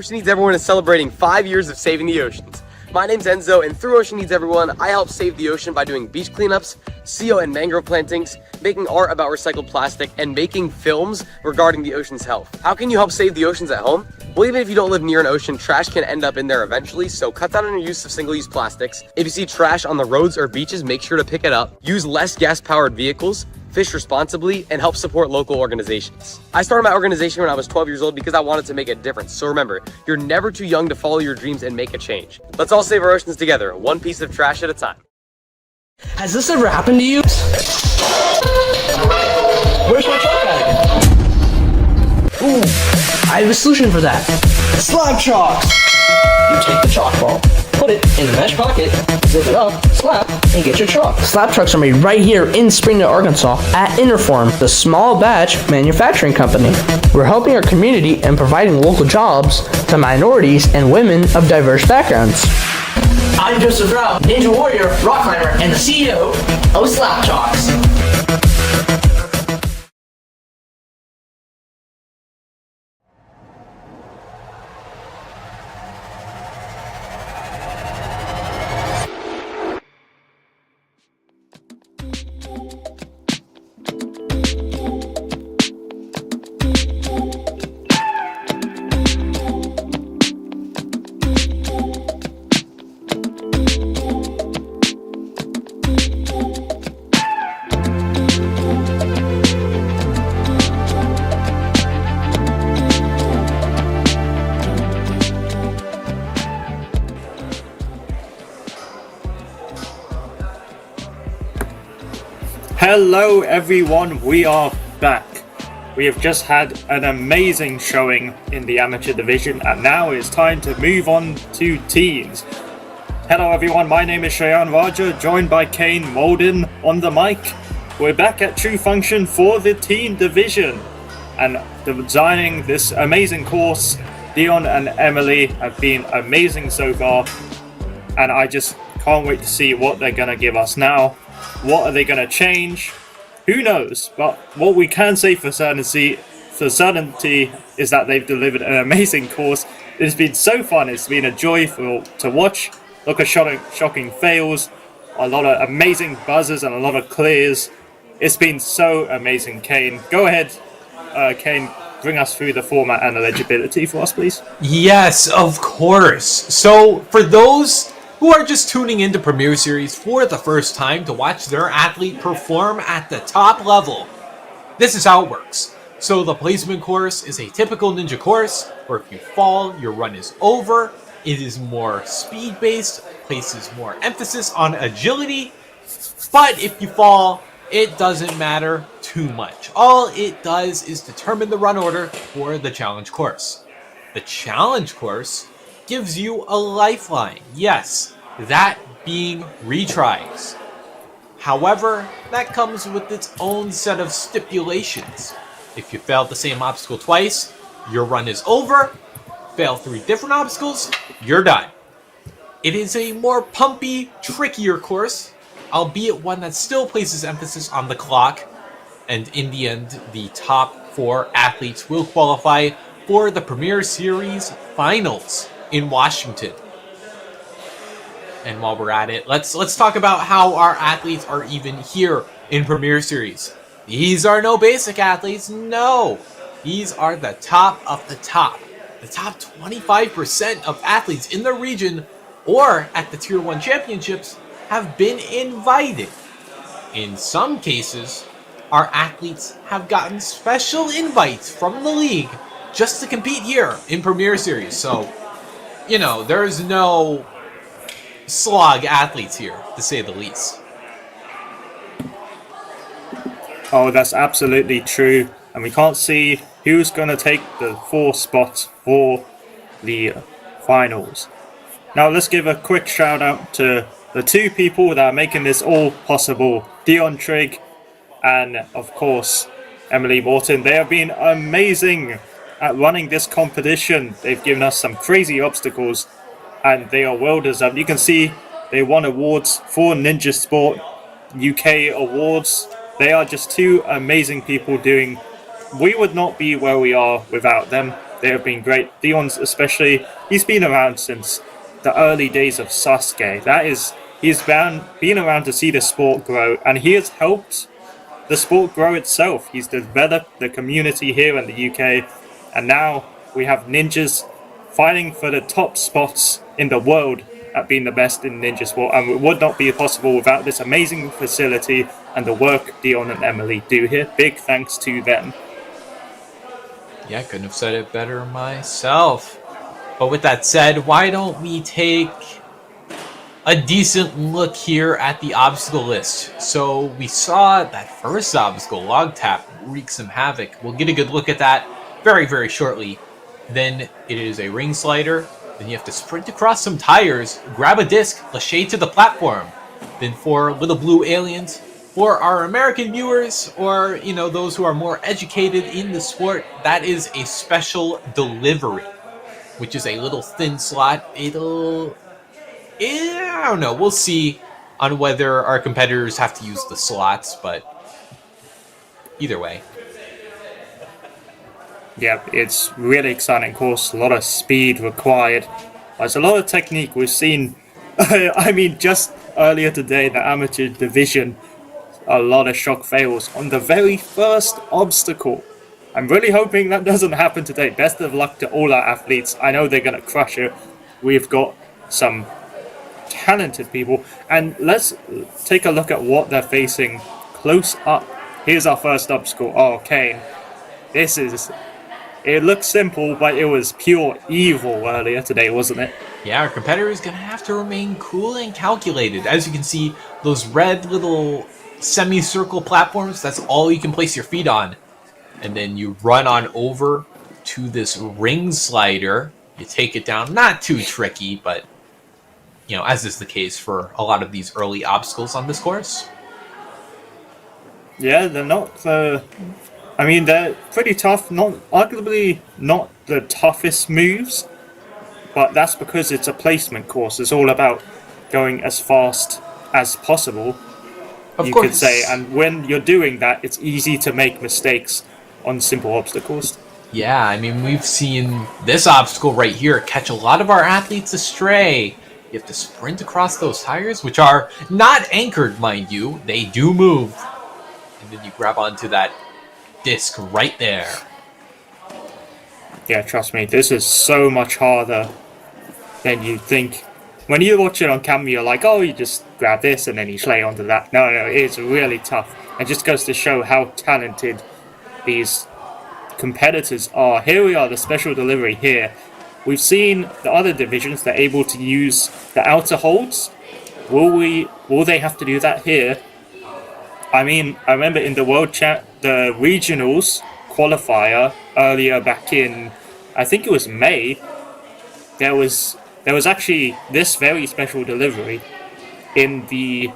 Ocean Needs Everyone is celebrating 5 years of saving the oceans. My name's Enzo, and through Ocean Needs Everyone, I help save the ocean by doing beach cleanups, seal and mangrove plantings, making art about recycled plastic, and making films regarding the ocean's health. How can you help save the oceans at home? Well, even if you don't live near an ocean, trash can end up in there eventually, so cut down on your use of single-use plastics. If you see trash on the roads or beaches, make sure to pick it up. Use less gas-powered vehicles, fish responsibly, and help support local organizations. I started my organization when I was 12 years old because I wanted to make a difference. So remember, you're never too young to follow your dreams and make a change. Let's all save our oceans together, one piece of trash at a time. Has this ever happened to you? Where's my chalk bag? Ooh, I have a solution for that. Slab chalks! You take the chalk ball, put it in the mesh pocket, zip it up, slap, and get your chalk. Slab trucks are made right here in Springdale, Arkansas at Interform, the small batch manufacturing company. We're helping our community and providing local jobs to minorities and women of diverse backgrounds. I'm Joseph Rao, Ninja Warrior, rock climber, and the CEO of Slab Chalks. Hello everyone, we are back. We have just had an amazing showing in the amateur division and now it's time to move on to teams. Hello everyone, my name is Shayan Raja, joined by Kane Molden on the mic. We're back at True Function for the team division and designing this amazing course. Dion and Emily have been amazing so far and I just can't wait to see what they're going to give us now. What are they going to change? Who knows? But what we can say for certainty is that they've delivered an amazing course. It's been so fun. It's been a joy to watch. Look at shocking fails, a lot of amazing buzzers and a lot of clears. It's been so amazing. Kane, go ahead. Kane, bring us through the format and eligibility for us, please. Yes, of course. So for those who are just tuning into Premier Series for the first time to watch their athlete perform at the top level, this is how it works. So the placement course is a typical ninja course where if you fall, your run is over. It is more speed-based, places more emphasis on agility, but if you fall, it doesn't matter too much. All it does is determine the run order for the challenge course. The challenge course gives you a lifeline. Yes, that being retries. However, that comes with its own set of stipulations. If you fail the same obstacle twice, your run is over. Fail 3 different obstacles, you're done. It is a more pumpy, trickier course, albeit one that still places emphasis on the clock. And in the end, the top 4 athletes will qualify for the Premier Series Finals in Washington. And while we're at it, let's talk about how our athletes are even here in Premier Series. These are no basic athletes, no. These are the top of the top. The top 25% of athletes in the region or at the Tier 1 championships have been invited. In some cases, our athletes have gotten special invites from the league just to compete here in Premier Series. So, you know, there's no slog athletes here, to say the least. Oh, that's absolutely true. And we can't see who's going to take the 4 spots for the finals. Now let's give a quick shout out to the 2 people that are making this all possible. Dion Trigg and, of course, Emily Morton. They have been amazing at running this competition. They've given us some crazy obstacles and they are well deserved. You can see they won awards for Ninja Sport UK awards. They are just 2 amazing people doing. We would not be where we are without them. They have been great. Dion's especially, he's been around since the early days of Sasuke. He's been around to see the sport grow, and he has helped the sport grow itself. He's developed the community here in the UK, and now we have ninjas fighting for the top spots in the world at being the best in ninja sport, and it would not be possible without this amazing facility and the work Dion and Emily do here. Big thanks to them. Yeah, couldn't have said it better myself. But with that said, why don't we take a decent look here at the obstacle list? So we saw that first obstacle, Log Tap, wreak some havoc. We'll get a good look at that very, very shortly. Then it is a ring slider. Then you have to sprint across some tires, grab a disc, lachey to the platform. Then for little blue aliens, for our American viewers, or those who are more educated in the sport, that is a special delivery, which is a little thin slot. I don't know. We'll see on whether our competitors have to use the slots, but either way. Yeah, it's really exciting course. A lot of speed required. There's a lot of technique. We've seen, just earlier today, the amateur division, a lot of shock fails on the very first obstacle. I'm really hoping that doesn't happen today. Best of luck to all our athletes. I know they're going to crush it. We've got some talented people. And let's take a look at what they're facing close up. Here's our first obstacle. Oh, Kane. It looks simple, but it was pure evil earlier today, wasn't it? Yeah, our competitor is going to have to remain cool and calculated. As you can see, those red little semicircle platforms, that's all you can place your feet on. And then you run on over to this ring slider. You take it down. Not too tricky, but, as is the case for a lot of these early obstacles on this course. Yeah, they're not... they're pretty tough. Arguably not the toughest moves, but that's because it's a placement course. It's all about going as fast as possible, you could say. And when you're doing that, it's easy to make mistakes on simple obstacles. Yeah, we've seen this obstacle right here catch a lot of our athletes astray. You have to sprint across those tires, which are not anchored, mind you. They do move. And then you grab onto that disc right there. Yeah, trust me, this is so much harder than you think. When you watch it on camera, you're like, oh, you just grab this and then you slay onto that. No, it's really tough. It just goes to show how talented these competitors are. Here we are, the special delivery here. We've seen the other divisions, they're able to use the outer holds. Will they have to do that here? I remember in the the regionals qualifier earlier back in, I think it was May, there was actually this very special delivery in the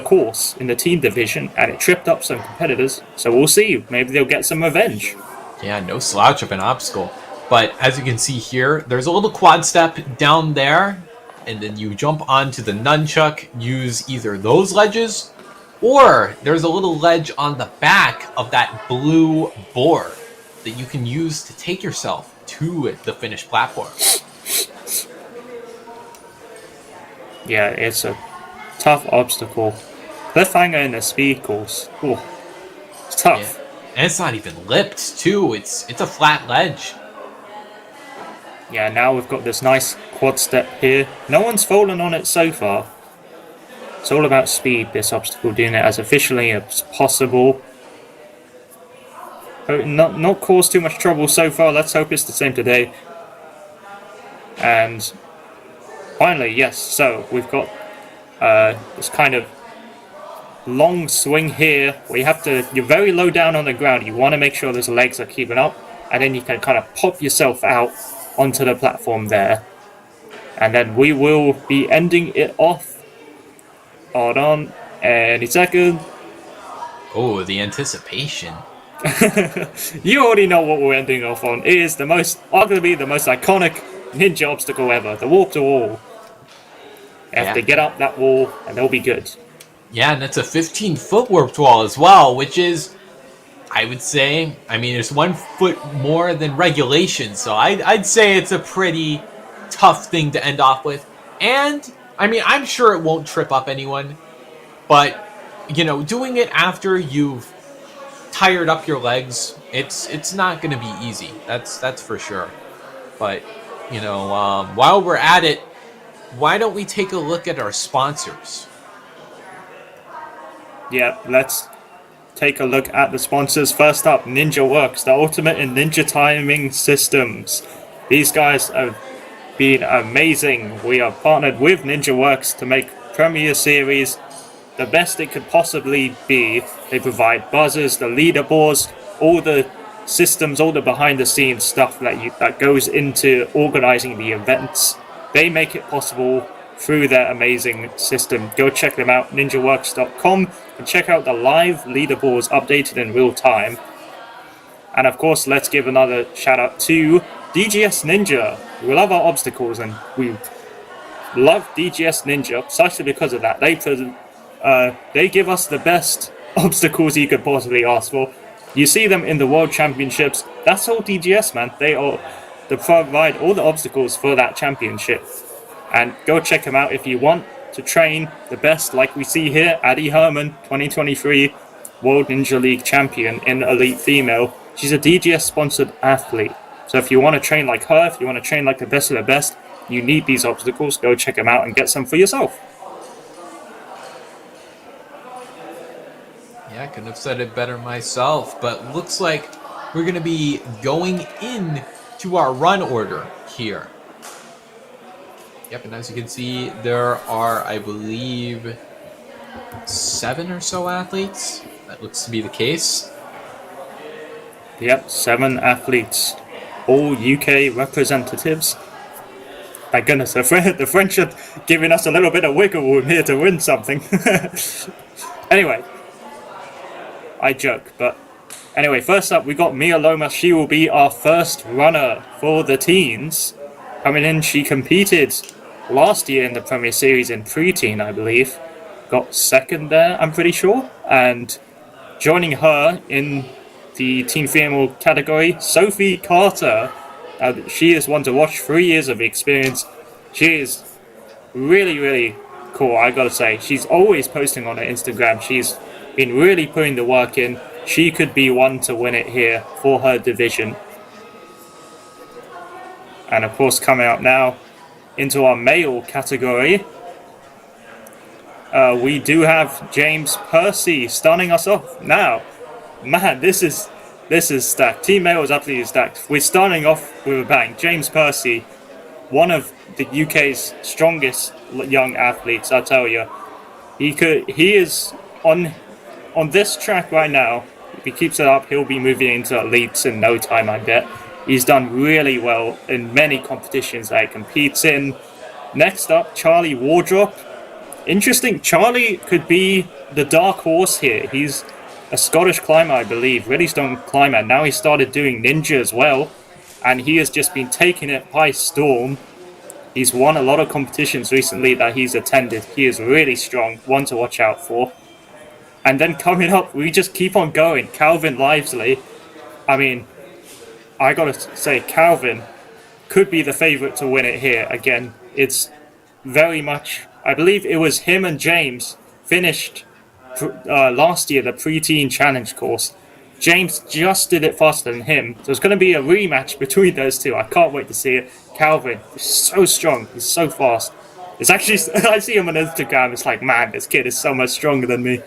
course, in the team division, and it tripped up some competitors. So we'll see. Maybe they'll get some revenge. Yeah, no slouch of an obstacle. But as you can see here, there's a little quad step down there, and then you jump onto the nunchuck, use either those ledges, or there's a little ledge on the back of that blue board that you can use to take yourself to the finished platform. Yeah, it's a tough obstacle. Cliffhanger in the speed course. Ooh, it's tough. Yeah. And it's not even lipped, too. It's a flat ledge. Yeah, now we've got this nice quad step here. No one's fallen on it so far. It's all about speed, this obstacle, doing it as efficiently as possible. Not cause too much trouble so far. Let's hope it's the same today. And finally, yes, so we've got this kind of long swing here where you're very low down on the ground. You want to make sure those legs are keeping up, and then you can kind of pop yourself out onto the platform there. And then we will be ending it off. Hold on, any second. Oh, the anticipation. You already know what we're ending off on. It is arguably the most iconic ninja obstacle ever, the warp to wall. They have to get up that wall and they'll be good. Yeah, and it's a 15-foot warped wall as well, which is, I would say, I mean, there's 1 foot more than regulation, so I'd say it's a pretty tough thing to end off with. And, I mean, I'm sure it won't trip up anyone, but, you know, doing it after you've tired up your legs, it's not going to be easy. That's for sure. But, you know, while we're at it, why don't we take a look at our sponsors? Yeah, let's take a look at the sponsors. First up, NinjaWorks, the ultimate in ninja timing systems. These guys have been amazing. We are partnered with NinjaWorks to make Premier Series the best it could possibly be. They provide buzzers, the leaderboards, all the systems, all the behind the scenes stuff that goes into organizing the events. They make it possible through their amazing system. Go check them out, ninjaworks.com, and check out the live leaderboards updated in real time. And of course, let's give another shout out to DGS Ninja. We love our obstacles, and we love DGS Ninja precisely because of that. They give us the best obstacles you could possibly ask for. You see them in the World Championships. That's all DGS, man. They provide all the obstacles for that championship. And go check them out if you want to train the best, like we see here. Addie Herman, 2023 World Ninja League champion in Elite Female. She's a DGS-sponsored athlete. So if you want to train like her, if you want to train like the best of the best, you need these obstacles. Go check them out and get some for yourself. Yeah, I couldn't have said it better myself, but looks like we're going to be going in to our run order here. Yep, and as you can see, there are, I believe, 7 or so athletes. That looks to be the case. Yep, 7 athletes. All UK representatives. Thank goodness, the French are giving us a little bit of wiggle room here to win something. Anyway, I joke, but anyway, first up we got Mia Loma. She will be our first runner for the teens. Coming in, she competed last year in the Premier Series in preteen, I believe. Got second there, I'm pretty sure. And joining her in the teen female category, Sophie Carter. She is one to watch, 3 years of experience. She is really, really cool, I gotta say. She's always posting on her Instagram. She's been really putting the work in. She could be one to win it here for her division. And of course, coming up now into our male category, we do have James Percy starting us off. Now, man, this is stacked. Team male is absolutely stacked. We're starting off with a bang. James Percy, one of the UK's strongest young athletes, I tell you. He is on this track right now. If he keeps it up, he'll be moving into elites in no time, I bet. He's done really well in many competitions that he competes in. Next up, Charlie Wardrop. Interesting, Charlie could be the dark horse here. He's a Scottish climber, I believe, really strong climber. Now he started doing ninja as well, and he has just been taking it by storm. He's won a lot of competitions recently that he's attended. He is really strong, one to watch out for. And then coming up, we just keep on going. Calvin Livesley. I mean, I gotta say, Calvin could be the favourite to win it here. Again, it's very much, I believe it was him and James finished last year the preteen challenge course. James just did it faster than him, so it's going to be a rematch between those two. I can't wait to see it. Calvin is so strong, he's so fast. It's actually, I see him on Instagram, it's like, man, this kid is so much stronger than me.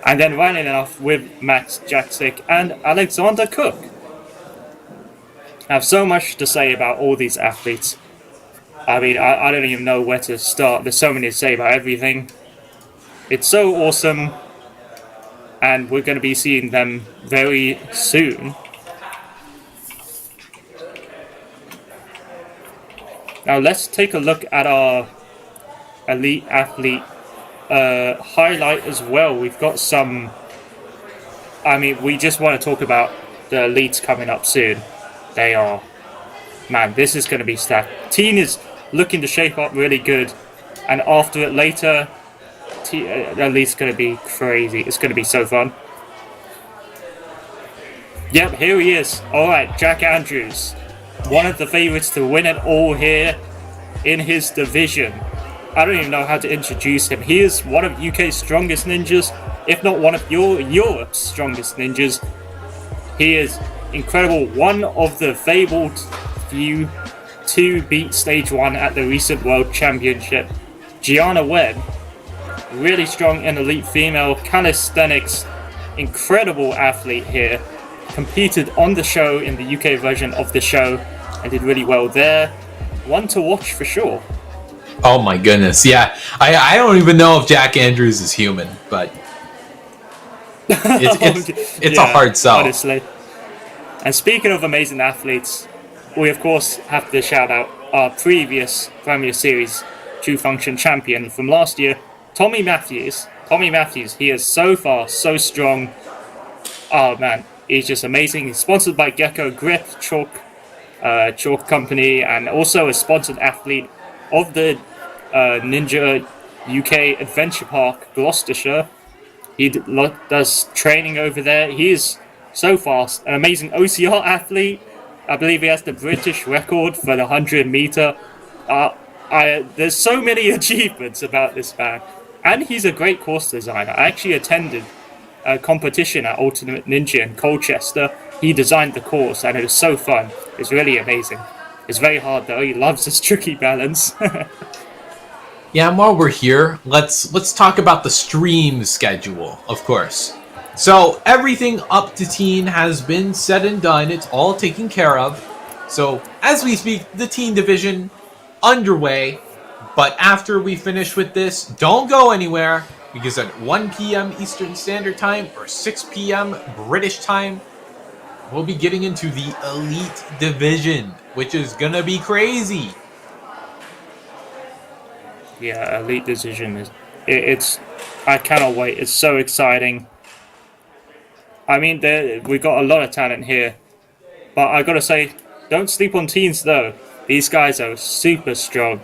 And then running off with Max Jaksic and Alexander Cook. I have so much to say about all these athletes. I mean, I don't even know where to start. There's so many to say about everything. It's so awesome. And we're going to be seeing them very soon. Now let's take a look at our elite athlete highlight as well. We've got some, I mean, we just want to talk about the elites coming up soon. They are, man, this is going to be stacked. Teen is looking to shape up really good, and after it later, at least going to be crazy. It's going to be so fun. Yep, here he is. Alright, Jack Andrews. One of the favourites to win it all here in his division. I don't even know how to introduce him. He is one of UK's strongest ninjas, if not one of Europe's strongest ninjas. He is incredible. One of the fabled few to beat stage 1 at the recent World Championship. Gianna Webb, really strong in elite female calisthenics. Incredible athlete here. Competed on the show in the UK version of the show and did really well there. One to watch for sure. Oh my goodness, yeah. I don't even know if Jack Andrews is human, but it's a hard sell. Honestly. And speaking of amazing athletes, we of course have to shout out our previous Premier Series True Function champion from last year, Tommy Matthews. Tommy Matthews, he is so fast, so strong. Oh man, he's just amazing. He's sponsored by Gecko Grip Chalk Company, and also a sponsored athlete of the Ninja UK Adventure Park, Gloucestershire. He does training over there. He is so fast, an amazing OCR athlete. I believe he has the British record for the 100 meter. There's so many achievements about this man, and he's a great course designer. I actually attended a competition at Ultimate Ninja in Colchester. He designed the course, and it was so fun. It's really amazing. It's very hard though. He loves his tricky balance. Yeah, and while we're here, let's talk about the stream schedule, of course. So everything up to teen has been said and done. It's all taken care of. So as we speak, the teen division underway. But after we finish with this, don't go anywhere, because at 1 p.m. Eastern Standard Time or 6 p.m. British time, we'll be getting into the Elite Division, which is gonna be crazy. Yeah, Elite Division is it's I cannot wait. It's so exciting. I mean, we got a lot of talent here, but I gotta say, don't sleep on teens though. These guys are super strong.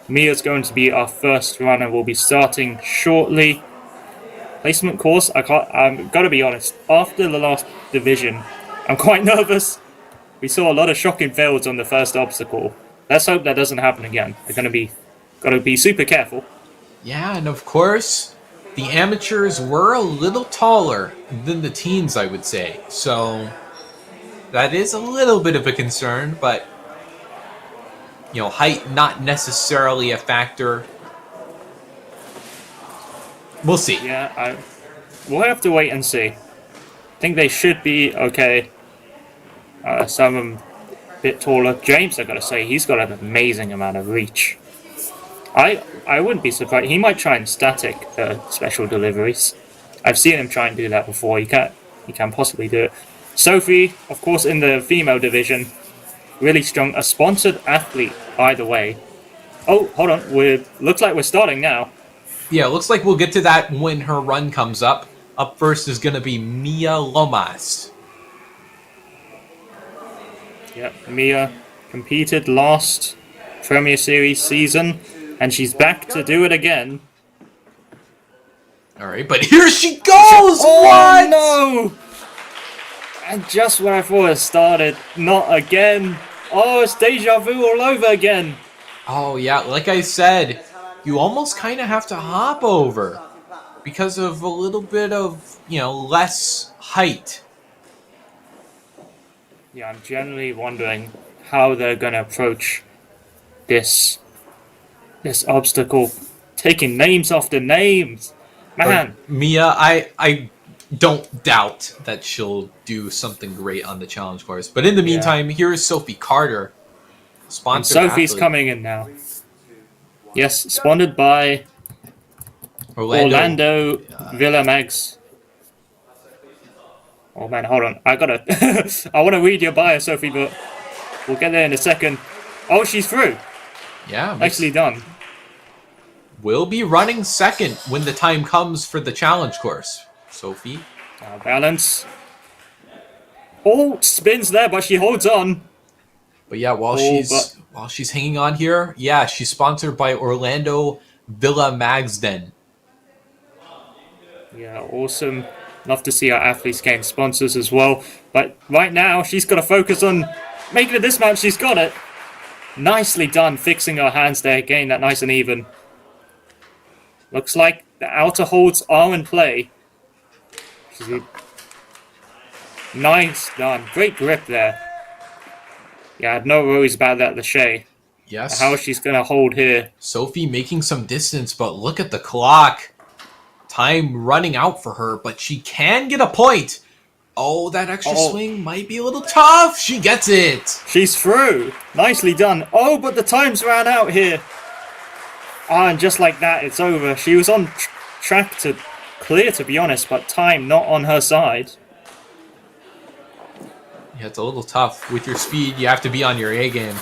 Mia's going to be our first runner. We'll be starting shortly. Placement course, I'm gotta be honest. After the last division, I'm quite nervous. We saw a lot of shocking fails on the first obstacle. Let's hope that doesn't happen again. They're gotta be super careful. Yeah, and of course, the amateurs were a little taller than the teens, I would say. So that is a little bit of a concern, but height not necessarily a factor. We'll see. Yeah, we'll have to wait and see. I think they should be okay. Some of them a bit taller. James, I gotta say, he's got an amazing amount of reach. I wouldn't be surprised. He might try and static special deliveries. I've seen him try and do that before. He can possibly do it. Sophie, of course, in the female division, really strong. A sponsored athlete, either way. Oh, hold on. Looks like we're starting now. Yeah, looks like we'll get to that when her run comes up. Up first is going to be Mia Lomas. Yep, Mia competed last Premier Series season, and she's back to do it again. All right, but here she goes! Oh, what? No! And just when I thought it started, not again. Oh, it's deja vu all over again. Oh, yeah, like I said, you almost kind of have to hop over because of a little bit of, less height. Yeah, I'm generally wondering how they're going to approach this obstacle. Taking names after names. Man. Mia, I don't doubt that she'll do something great on the challenge course. But in the meantime, here's Sophie Carter. Sponsored Sophie's athlete. coming in now. Yes, sponsored by Orlando Villamags. Oh man, hold on. I want to read your bio, Sophie, but we'll get there in a second. Oh, she's through. Yeah. Nicely done. Will be running second when the time comes for the challenge course. Sophie. Balance. Oh, spins there, but she holds on. But yeah, while she's hanging on here, yeah, she's sponsored by Orlando Villa Magsden. Yeah, awesome. Love to see our athletes gain sponsors as well. But right now, she's got to focus on making it dismount. She's got it. Nicely done, fixing her hands there, getting that nice and even. Looks like the outer holds are in play. Nice done. Great grip there. Yeah, I had no worries about that, Lachey. Yes. How she's going to hold here. Sophie making some distance, but look at the clock. Time running out for her, but she can get a point. Oh, that extra swing might be a little tough. She gets it. She's through. Nicely done. Oh, but the time's ran out here. Ah, and just like that, it's over. She was on track to clear, to be honest, but time not on her side. Yeah, it's a little tough. With your speed, you have to be on your A game.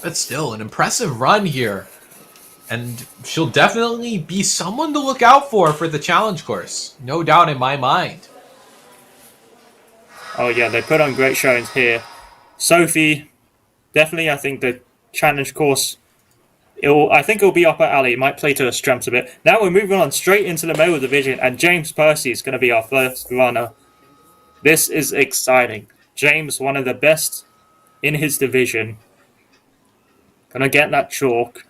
But still, an impressive run here. And she'll definitely be someone to look out for the challenge course. No doubt in my mind. Oh yeah, they put on great showings here. Sophie, definitely I think the challenge course, I think it'll be upper alley. It might play to her strengths a bit. Now we're moving on straight into the male division, and James Percy is going to be our first runner. This is exciting. James, one of the best in his division. Gonna get that chalk.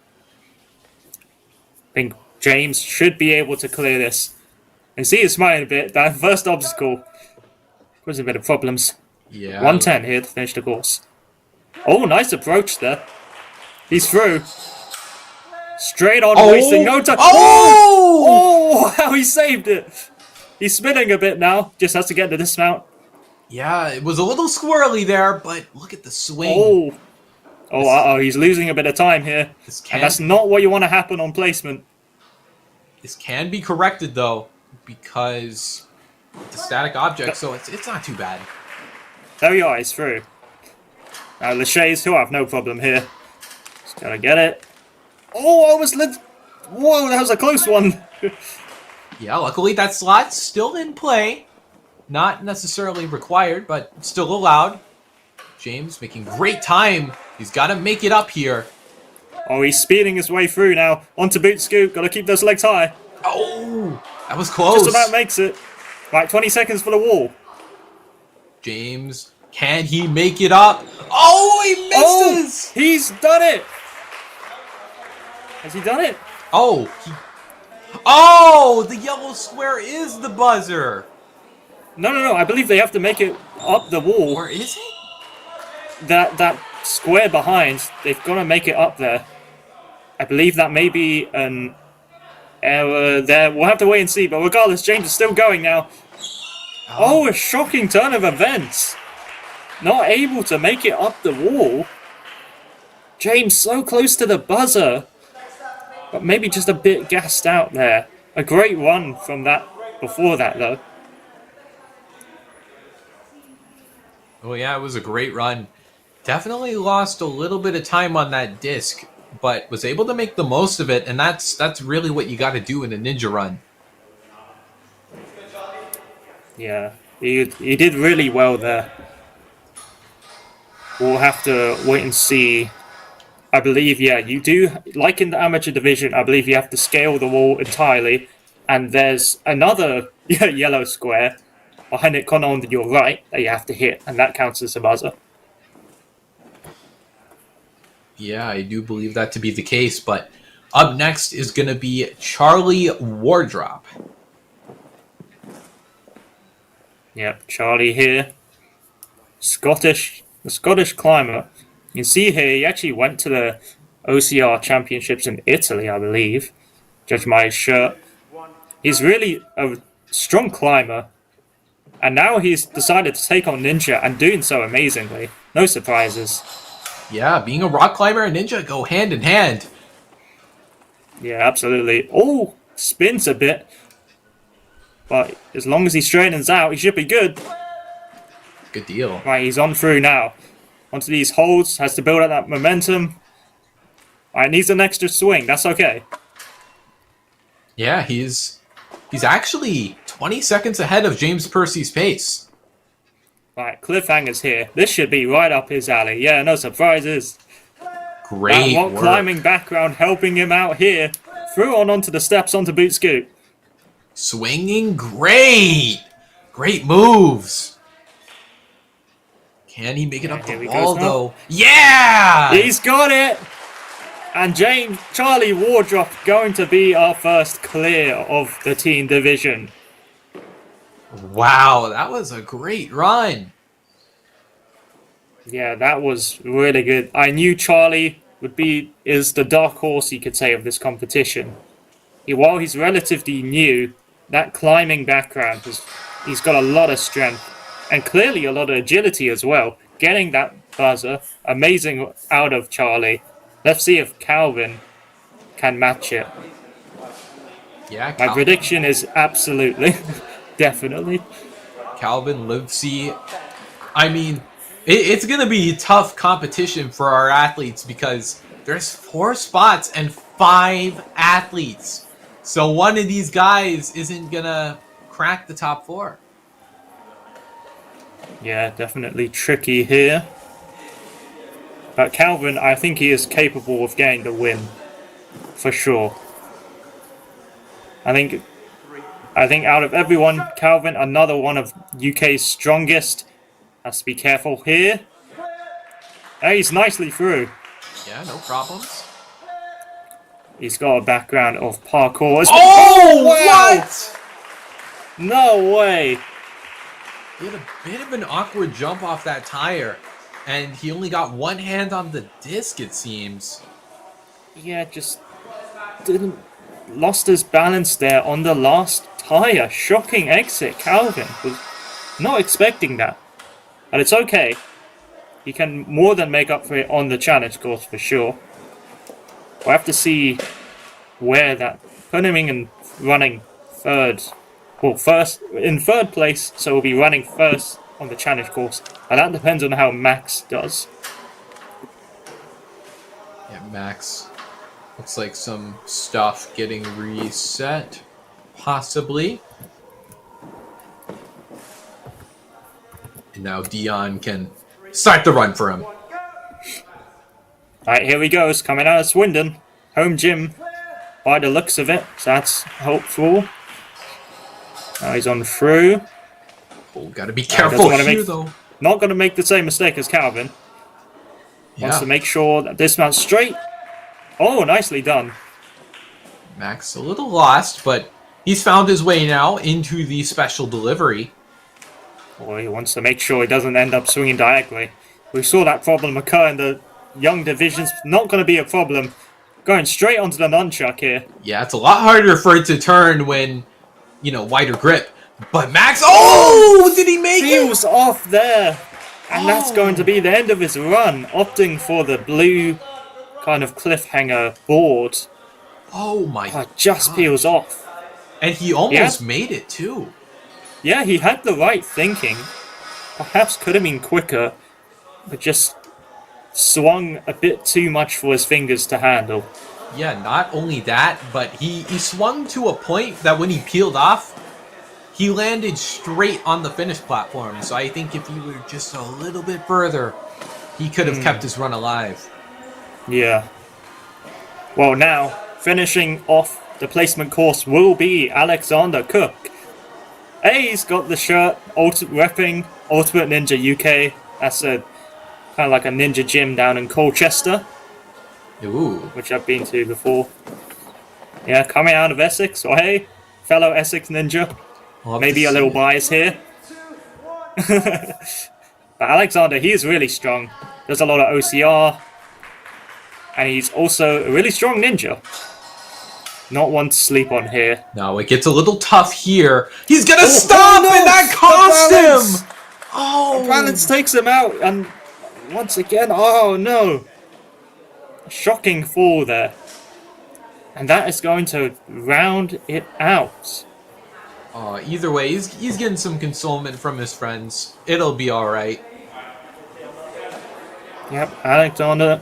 I think James should be able to clear this. And see, he's smiling a bit. That first obstacle caused a bit of problems. Yeah. 110 here to finish the course. Oh, nice approach there. He's through. Straight on, wasting no time. Oh, how he saved it. He's spinning a bit now. Just has to get the dismount. Yeah, it was a little squirrely there, but look at the swing. Oh, he's losing a bit of time here. And that's not what you want to happen on placement. This can be corrected, though, because it's a static object, so it's not too bad. There you are, he's through. Now, Lachey's who have no problem here. Just gotta get it. Oh, I was whoa, that was a close one. Yeah, luckily that slot's still in play. Not necessarily required, but still allowed. James making great time. He's got to make it up here. Oh, he's speeding his way through now. Onto boot scoop. Got to keep those legs high. Oh, that was close. Just about makes it. Right, 20 seconds for the wall. James, can he make it up? Oh, he misses. Oh, he's done it. Has he done it? Oh, the yellow square is the buzzer. No. I believe they have to make it up the wall. Or is it? That square behind, they've got to make it up there. I believe that may be an error there. We'll have to wait and see, but regardless, James is still going now. Oh, a shocking turn of events. Not able to make it up the wall. James so close to the buzzer, but maybe just a bit gassed out there. A great run from that before that, though. Oh, yeah, it was a great run. Definitely lost a little bit of time on that disc, but was able to make the most of it, and that's really what you got to do in a ninja run. Yeah, he did really well there. We'll have to wait and see. I believe, yeah, you do, like in the amateur division, I believe you have to scale the wall entirely, and there's another yellow square behind it, on your right, that you have to hit, and that counts as a buzzer. Yeah, I do believe that to be the case, but up next is going to be Charlie Wardrop. Yep, Charlie here. The Scottish climber. You can see here, he actually went to the OCR championships in Italy, I believe. Judge by his shirt. He's really a strong climber. And now he's decided to take on Ninja and doing so amazingly. No surprises. Yeah, being a rock climber and ninja go hand in hand. Yeah, absolutely. Oh, spins a bit. But as long as he straightens out, he should be good. Good deal. Right, he's on through now. Onto these holds, has to build up that momentum. Right, needs an extra swing, that's okay. Yeah, he's actually 20 seconds ahead of James Percy's pace. Right, cliffhangers here. This should be right up his alley. Yeah, no surprises. Great that rock work. climbing background helping him out here. Through onto the steps onto boot scoop. Swinging great. Great moves. Can he make it up here the he wall, goes now. though? Yeah! He's got it! And Charlie Wardrop going to be our first clear of the teen division. Wow, that was a great run. Yeah, that was really good. I knew Charlie is the dark horse, you could say, of this competition. While he's relatively new, that climbing background, he's got a lot of strength and clearly a lot of agility as well. Getting that buzzer, amazing out of Charlie. Let's see if Calvin can match it. Yeah, My prediction is absolutely, definitely. Calvin Livesey. I mean, it's going to be tough competition for our athletes because there's 4 spots and 5 athletes. So one of these guys isn't going to crack the top 4. Yeah, definitely tricky here. But Calvin, I think he is capable of getting the win. For sure. I think out of everyone, Calvin, another one of UK's strongest. Has to be careful here. Hey, he's nicely through. Yeah, no problems. He's got a background of parkour. Oh, wow! what? No way! He had a bit of an awkward jump off that tire, and he only got one hand on the disc, it seems. Yeah, just lost his balance there on the last tire. Shocking exit. Calvin was not expecting that. But it's okay. He can more than make up for it on the challenge course for sure. We'll have to see where that put him in running third. Well, first in third place, so we'll be running first on the challenge course. And that depends on how Max does. Yeah, Max. Looks like some stuff getting reset. Possibly. And now Dion can start the run for him. Alright, here he goes, coming out of Swindon. Home gym, by the looks of it, so that's hopeful. Now he's on through. Oh, gotta be careful here, though. Not going to make the same mistake as Calvin. Wants to make sure that this man's straight. Oh, nicely done. Max a little lost, but he's found his way now into the special delivery. Boy, he wants to make sure he doesn't end up swinging diagonally. We saw that problem occur in the young divisions. Not going to be a problem. Going straight onto the nunchuck here. Yeah, it's a lot harder for it to turn when, wider grip. But Max, did he make it? Feels off there. And that's going to be the end of his run. Opting for the blue kind of cliffhanger board. Oh my god. Just peels off. And he almost made it too. Yeah, he had the right thinking. Perhaps could have been quicker, but just swung a bit too much for his fingers to handle. Yeah, not only that, but he swung to a point that when he peeled off, he landed straight on the finish platform. So I think if he were just a little bit further, he could have kept his run alive. Yeah. Well, now, finishing off the placement course will be Alexander Cook. He's got the shirt, repping Ultimate Ninja UK. That's kind of like a ninja gym down in Colchester. Ooh. Which I've been to before. Yeah, coming out of Essex. So hey, fellow Essex ninja. Maybe a little bias here. But Alexander, he is really strong. Does a lot of OCR. And he's also a really strong ninja. Not one to sleep on here. No, it gets a little tough here. He's gonna stop, and that cost him! The balance takes him out, and once again, oh no. Shocking fall there. And that is going to round it out. Either way, he's getting some consolement from his friends. It'll be alright. Yep, Alexander.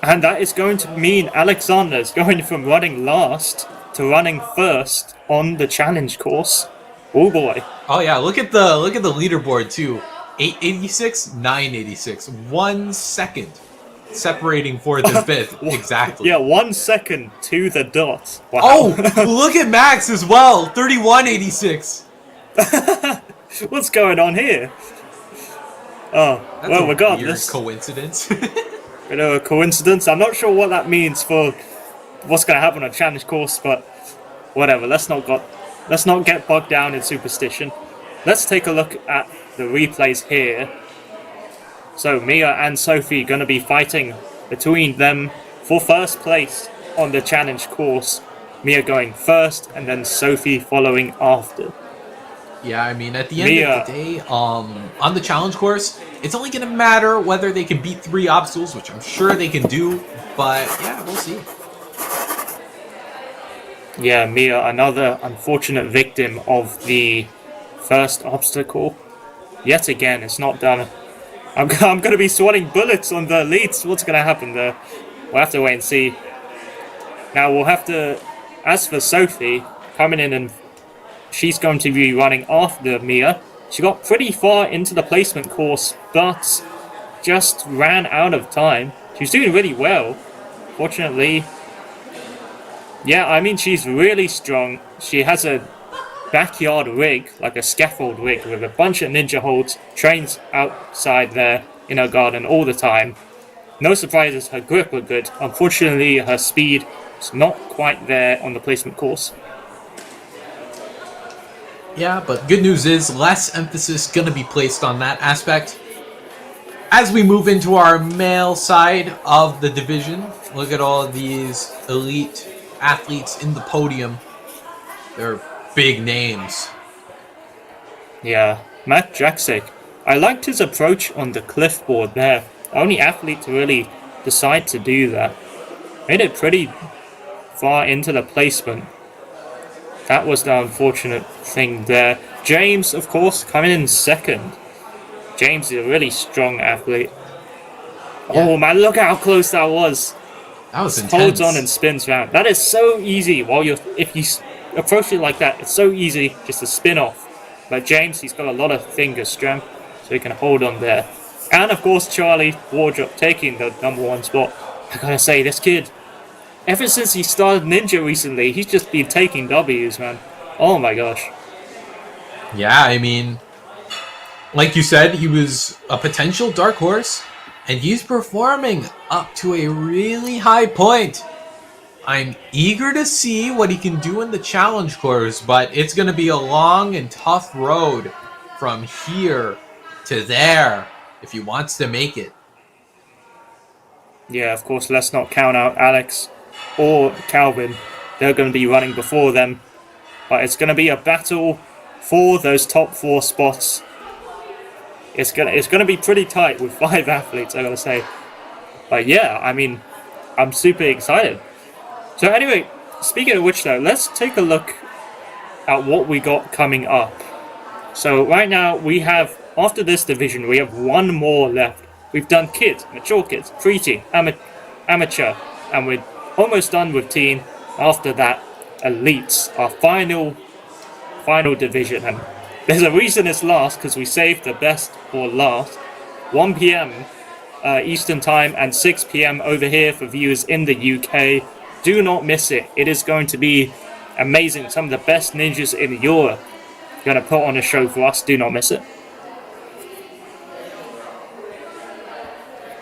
And that is going to mean Alexander's going from running last to running first on the challenge course. Oh boy. Oh yeah, look at the leaderboard too. 886, 986. 1 second separating fourth and fifth. Exactly. Yeah, 1 second to the dot. Wow. Oh, look at Max as well. 31.86. What's going on here? Oh, That's well, a regardless. weird coincidence. A coincidence. I'm not sure what that means for what's going to happen on challenge course, but whatever. Let's not get bogged down in superstition. Let's take a look at the replays here. So Mia and Sophie going to be fighting between them for first place on the challenge course. Mia going first, and then Sophie following after. Yeah, I mean, at the end of the day, on the challenge course, it's only going to matter whether they can beat 3 obstacles, which I'm sure they can do, but yeah, we'll see. Yeah, Mia, another unfortunate victim of the first obstacle. Yet again, it's not done. I'm going to be swatting bullets on the elites. What's going to happen there? We'll have to wait and see. Now, we'll have to... As for Sophie, coming in and she's going to be running after Mia. She got pretty far into the placement course, but just ran out of time. She was doing really well, fortunately. Yeah, I mean, she's really strong. She has a backyard rig, like a scaffold rig, with a bunch of ninja holds, trains outside there in her garden all the time. No surprises, her grip was good. Unfortunately, her speed is not quite there on the placement course. Yeah, but good news is less emphasis going to be placed on that aspect. As we move into our male side of the division, look at all of these elite athletes in the podium. They're big names. Yeah, Matt Jaksic. I liked his approach on the cliffboard there. Only athlete to really decide to do that. Made it pretty far into the placement. That was the unfortunate thing there. James, of course, coming in second. James is a really strong athlete. Yeah. Oh man, look how close that was. That was Just intense. holds on and spins round. That is so easy. If you approach it like that, it's so easy just to spin off. But James, he's got a lot of finger strength, so he can hold on there. And of course, Charlie Wardrop taking the #1 spot. I gotta say, this kid, ever since he started Ninja recently, he's just been taking W's, man. Oh my gosh. Yeah, I mean, like you said, he was a potential dark horse, and he's performing up to a really high point. I'm eager to see what he can do in the challenge course, but it's going to be a long and tough road from here to there if he wants to make it. Yeah, of course, let's not count out Alex or Calvin. They're going to be running before them. But it's going to be a battle for those top 4 spots. It's gonna be pretty tight with 5 athletes, I gotta say. But yeah, I mean, I'm super excited. So anyway, speaking of which though, let's take a look at what we got coming up. So right now we have, after this division, we have 1 more left. We've done kids, mature kids, preteen, amateur, and we're almost done with teen. After that, elites, our final division. And there's a reason it's last, because we saved the best for last. 1 p.m. Eastern Time and 6 p.m. over here for viewers in the UK. Do not miss it. It is going to be amazing. Some of the best ninjas in Europe are going to put on a show for us. Do not miss it.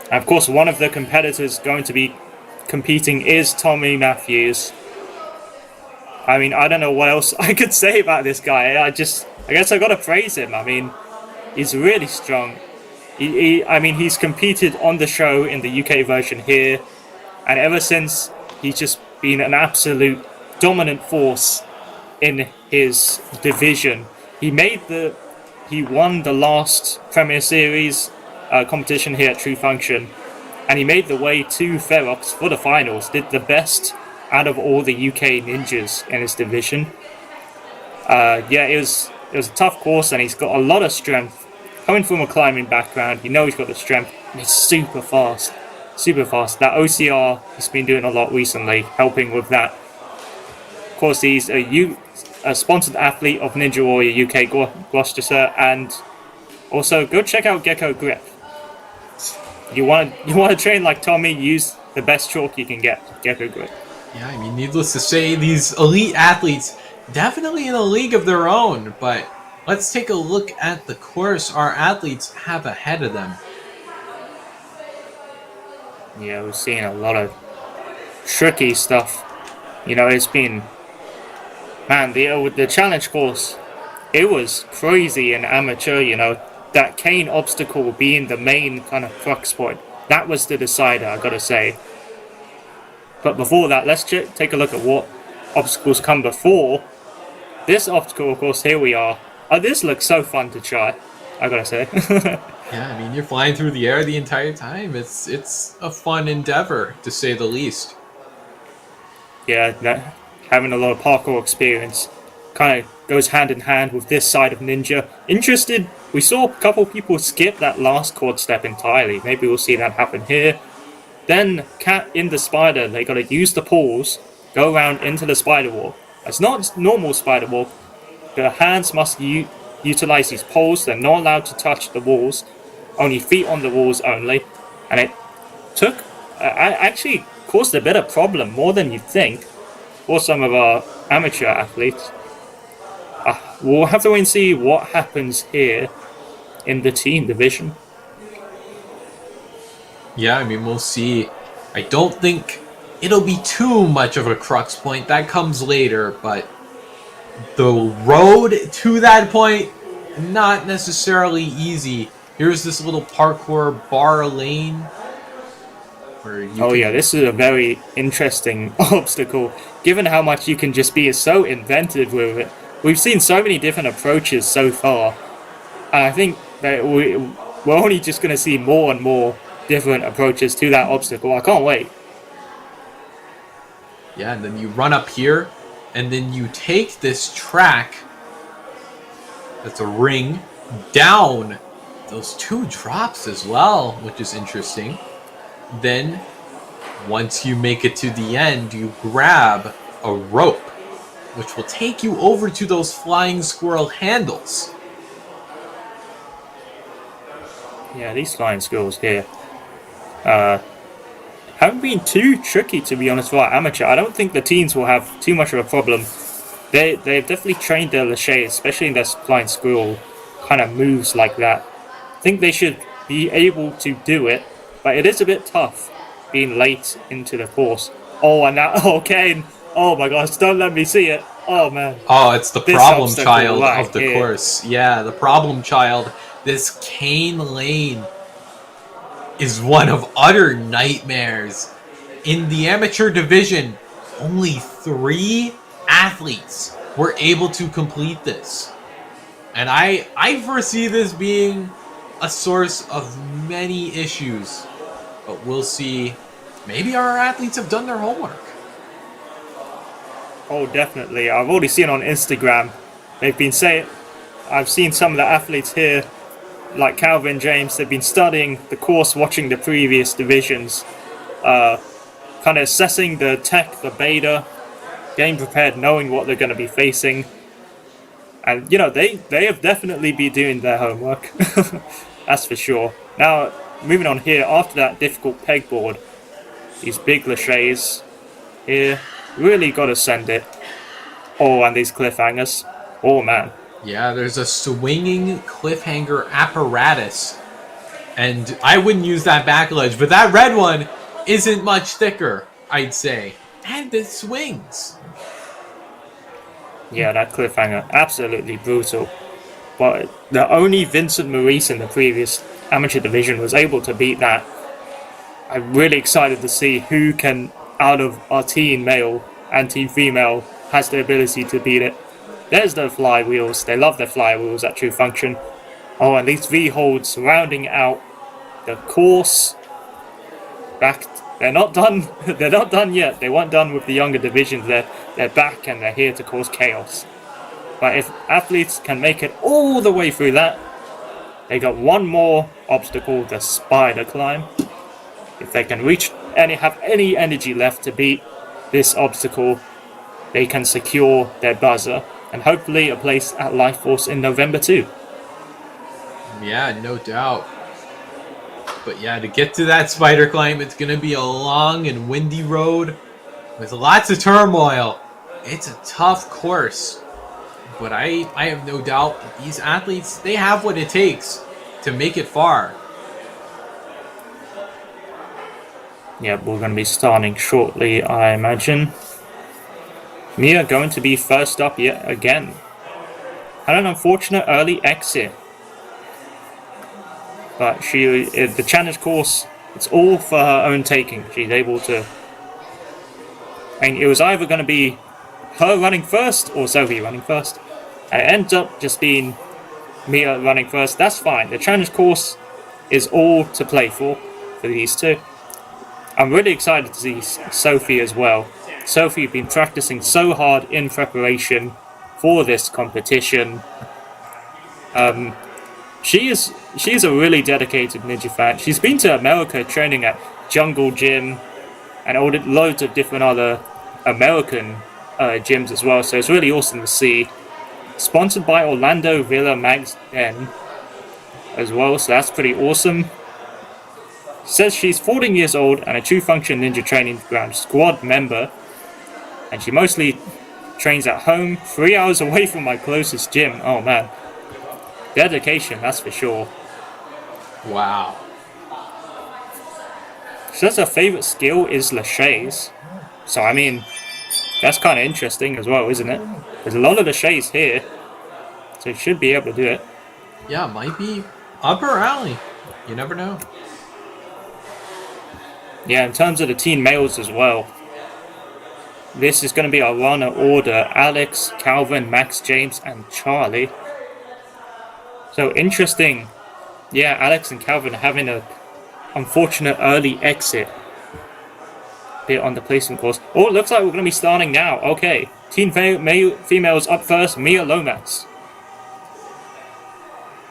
And of course, one of the competitors going to be competing is Tommy Matthews. I mean, I don't know what else I could say about this guy. I guess I gotta praise him. I mean, he's really strong. He's competed on the show in the UK version here, and ever since, he's just been an absolute dominant force in his division. He won the last Premier Series competition here at True Function, and he made the way to Ferox for the finals. Did the best out of all the UK ninjas in his division. It was a tough course, and he's got a lot of strength. Coming from a climbing background, you know he's got the strength, and he's super fast. Super fast. That OCR, he's been doing a lot recently, helping with that. Of course, he's a sponsored athlete of Ninja Warrior UK Gloucestershire, and also go check out Gecko Grip. You want to train like Tommy, use the best chalk you can get. Gecko Grit. Yeah, I mean, needless to say, these elite athletes definitely in a league of their own, but let's take a look at the course our athletes have ahead of them. Yeah, we're seeing a lot of tricky stuff. You know, it's been, man, the challenge course, it was crazy in amateur. You know, that cane obstacle being the main kind of crux point, that was the decider, I gotta say. But before that, let's take a look at what obstacles come before this obstacle. Of course, here we are. Oh, this looks so fun to try, I gotta say. Yeah, I mean, you're flying through the air the entire time. It's a fun endeavor, to say the least. Yeah, having a lot of parkour experience kind of goes hand in hand with this side of Ninja. Interested, we saw a couple people skip that last chord step entirely. Maybe we'll see that happen here. Then Cat in the spider, they gotta use the poles, go around into the spider walk. It's not normal spider walk. The hands must utilize these poles. They're not allowed to touch the walls. Only feet on the walls only. And it took, actually caused a bit of problem, more than you'd think, for some of our amateur athletes. We'll have to wait and see what happens here in the team division. Yeah, I mean, we'll see. I don't think it'll be too much of a crux point. That comes later, but the road to that point, not necessarily easy. Here's this little parkour bar lane. Yeah, this is a very interesting obstacle, given how much you can just be so inventive with it. We've seen so many different approaches so far, and I think that we're only just going to see more and more different approaches to that obstacle. I can't wait. Yeah, and then you run up here, and then you take this track, that's a ring, down those two drops as well, which is interesting. Then, once you make it to the end, you grab a rope, which will take you over to those flying squirrel handles. Yeah, these flying squirrels here haven't been too tricky, to be honest, for our amateur. I don't think the teens will have too much of a problem. They've definitely trained their Lachey, especially in their flying squirrel kind of moves like that. I think they should be able to do it, but it is a bit tough being late into the course. Oh, and now, Kane. Oh my gosh, don't let me see it. Oh man. Oh, it's the This problem obstacle child right of the here. course. Yeah, the problem child. This cane lane is one of utter nightmares. In the amateur division, only 3 athletes were able to complete this. And I foresee this being a source of many issues. But we'll see. Maybe our athletes have done their homework. Oh, definitely. I've already seen on Instagram. They've been saying, I've seen some of the athletes here, like Calvin James, they've been studying the course, watching the previous divisions, kind of assessing the tech, the beta, getting prepared, knowing what they're going to be facing. And, you know, they have definitely been doing their homework. That's for sure. Now, moving on here, after that difficult pegboard, these big laches here, really got to send it. Oh, and these cliffhangers. Oh, man. Yeah, there's a swinging cliffhanger apparatus. And I wouldn't use that back ledge, but that red one isn't much thicker, I'd say. And it swings. Yeah, that cliffhanger, absolutely brutal. But the only Vincent Maurice in the previous amateur division was able to beat that. I'm really excited to see who can, out of our team male and team female, has the ability to beat it. There's the flywheels. They love their flywheels at True Function. Oh, and these V-holds rounding out the course. They're not done. They're not done yet. They weren't done with the younger divisions. They're back and they're here to cause chaos. But if athletes can make it all the way through that, they got one more obstacle, the spider climb. If they can reach have any energy left to beat this obstacle, they can secure their buzzer and hopefully a place at Life Force in November too. Yeah, no doubt. But yeah, to get to that spider climb, it's going to be a long and windy road with lots of turmoil. It's a tough course. But I have no doubt that these athletes, they have what it takes to make it far. Yep, we're going to be starting shortly, I imagine. Mia going to be first up yet again. Had an unfortunate early exit. But the challenge course, it's all for her own taking. She's able to... And it was either going to be her running first or Sophie running first. And it ends up just being Mia running first. That's fine. The challenge course is all to play for these two. I'm really excited to see Sophie as well. Sophie has been practicing so hard in preparation for this competition. She's a really dedicated ninja fan. She's been to America training at Jungle Gym and loads of different other American gyms as well. So it's really awesome to see. Sponsored by Orlando Villa Magden as well, so that's pretty awesome. Says she's 14 years old and a True Function Ninja Training Ground squad member, and she mostly trains at home, 3 hours away from my closest gym. Oh man, dedication, that's for sure. Wow. She says her favorite skill is laches, so I mean, that's kind of interesting as well, isn't it? There's a lot of laches here, so she should be able to do it. Yeah, it might be up her alley. You never know. Yeah, in terms of the teen males as well, this is going to be our runner order: Alex, Calvin, Max, James, and Charlie. So interesting. Yeah, Alex and Calvin are having a unfortunate early exit bit on the placement course. Oh, it looks like we're going to be starting now. Okay, teen females up first. Mia Lomas.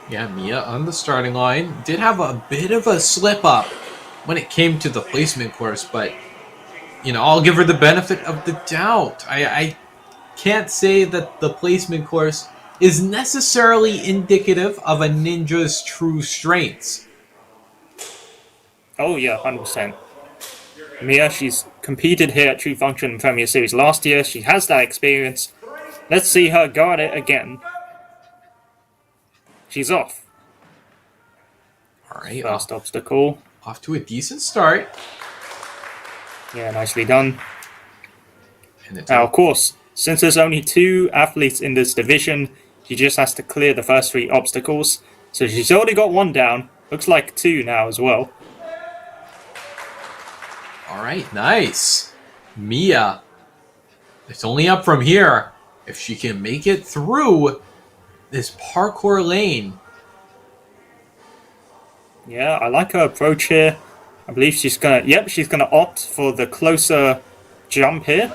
Yeah, Mia on the starting line did have a bit of a slip up when it came to the placement course, but you know, I'll give her the benefit of the doubt. I can't say that the placement course is necessarily indicative of a ninja's true strengths. Oh yeah, 100%. Mia, she's competed here at True Function Premier Series last year. She has that experience. Let's see her go at it again. She's off. All right, First obstacle. off to a decent start. Yeah, nicely done. And it's Now, of course, since there's only 2 athletes in this division, she just has to clear the first 3 obstacles. So she's already got 1 down. Looks like 2 now as well. all right, nice. Mia, it's only up from here. If she can make it through this parkour lane. Yeah, I like her approach here. I believe she's gonna opt for the closer jump here.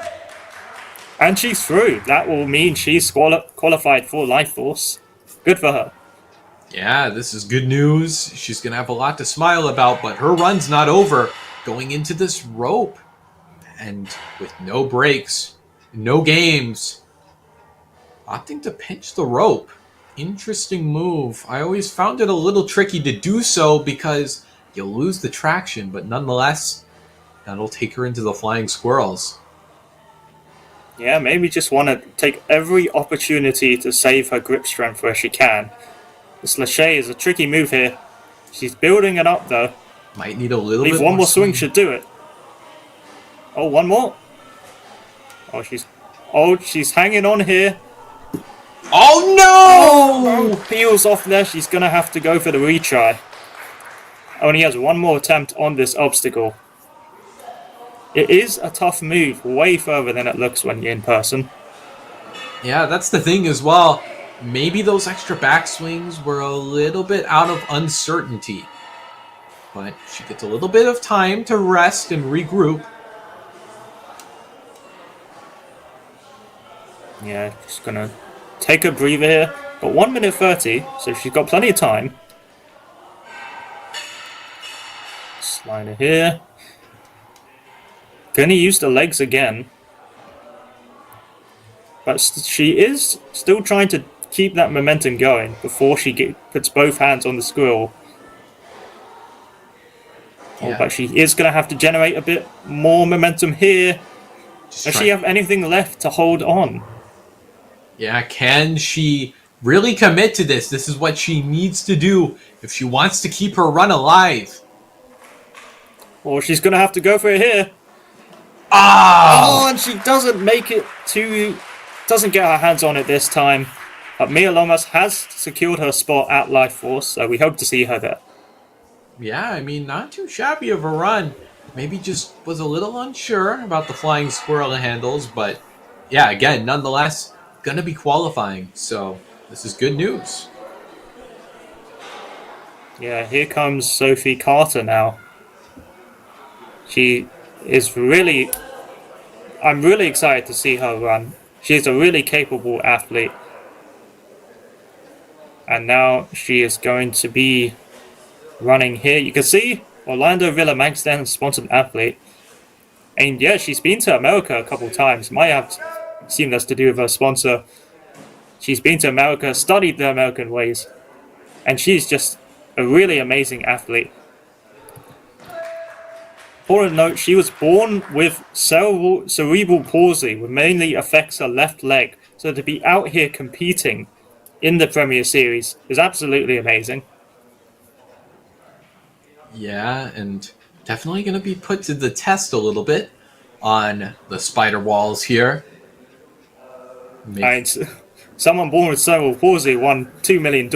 And she's through. That will mean she's qualified for Life Force. Good for her. Yeah, this is good news. She's going to have a lot to smile about, but her run's not over. Going into this rope, and with no breaks, no games, opting to pinch the rope. Interesting move. I always found it a little tricky to do so because you'll lose the traction, but nonetheless, that'll take her into the flying squirrels. Yeah, maybe just want to take every opportunity to save her grip strength where she can. This lache is a tricky move here. She's building it up though. Might need a little I believe bit one more swing should do it. Oh, one more. Oh, she's hanging on here. Oh no! Peels off there. She's gonna have to go for the retry. Only has 1 more attempt on this obstacle. It is a tough move, way further than it looks when you're in person. Yeah, that's the thing as well. Maybe those extra backswings were a little bit out of uncertainty. But she gets a little bit of time to rest and regroup. Yeah, just gonna take a breather here. Got 1 minute 30, so she's got plenty of time. Slider here. Gonna use the legs again. But she is still trying to keep that momentum going before she puts both hands on the squirrel. Oh, but she is going to have to generate a bit more momentum here. Does she have anything left to hold on? Yeah, can she really commit to this? This is what she needs to do if she wants to keep her run alive. Or she's going to have to go for it here. Oh! Oh, and she doesn't make it to... Doesn't get her hands on it this time. But Mia Lomas has secured her spot at Life Force, so we hope to see her there. Yeah, I mean, not too shabby of a run. Maybe just was a little unsure about the flying squirrel handles, but yeah, again, nonetheless, gonna be qualifying, so this is good news. Yeah, here comes Sophie Carter now. She is really... I'm really excited to see her run. She's a really capable athlete. And now she is going to be running here. You can see Orlando Villa Magstand sponsored athlete. And yeah, she's been to America a couple times. Might have seen this to do with her sponsor. She's been to America, studied the American ways. And she's just a really amazing athlete. Important note, she was born with cerebral palsy, which mainly affects her left leg. So to be out here competing in the Premier Series is absolutely amazing. Yeah, and definitely going to be put to the test a little bit on the spider walls here. And someone born with cerebral palsy won $2 million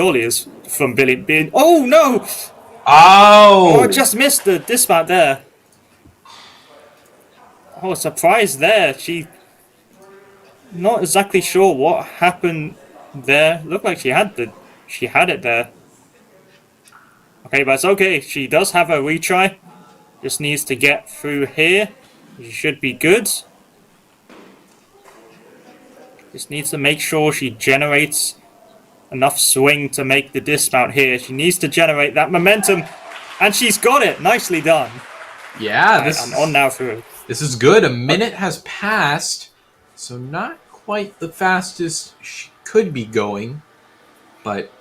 from Billy Bean. Oh no! Oh! I just missed the dismount there. Oh, surprise there. She... Not exactly sure what happened there. Looked like she had it there. Okay, but it's okay. She does have a retry. Just needs to get through here. She should be good. Just needs to make sure she generates enough swing to make the dismount here. She needs to generate that momentum. And she's got it. Nicely done. Yeah, I'm on now through. This is good. A minute has passed, so not quite the fastest she could be going, but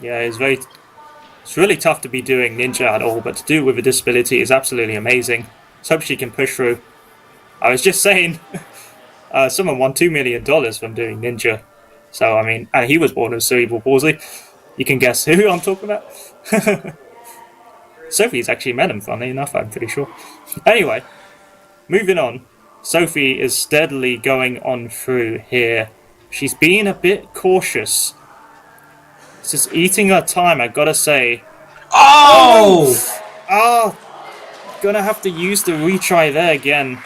yeah, it's really tough to be doing ninja at all, but to do it with a disability is absolutely amazing. Let's hope she can push through. I was just saying, someone won $2 million from doing ninja. So, I mean, and he was born with cerebral palsy. You can guess who I'm talking about. Sophie's actually met him, funnily enough, I'm pretty sure. Anyway, moving on. Sophie is steadily going on through here. She's being a bit cautious. This is eating her time, I gotta say. oh! Oh! Gonna have to use the retry there again.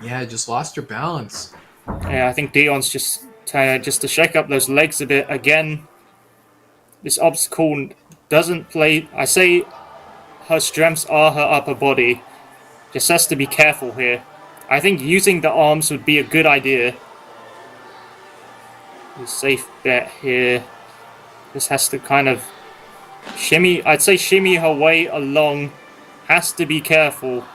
Yeah, just lost her balance. Yeah, I think Dion's just to shake up those legs a bit again. This obstacle doesn't play... I say her strengths are her upper body. Just has to be careful here. I think using the arms would be a good idea. A safe bet here. This has to kind of shimmy... I'd say shimmy her way along. Has to be careful.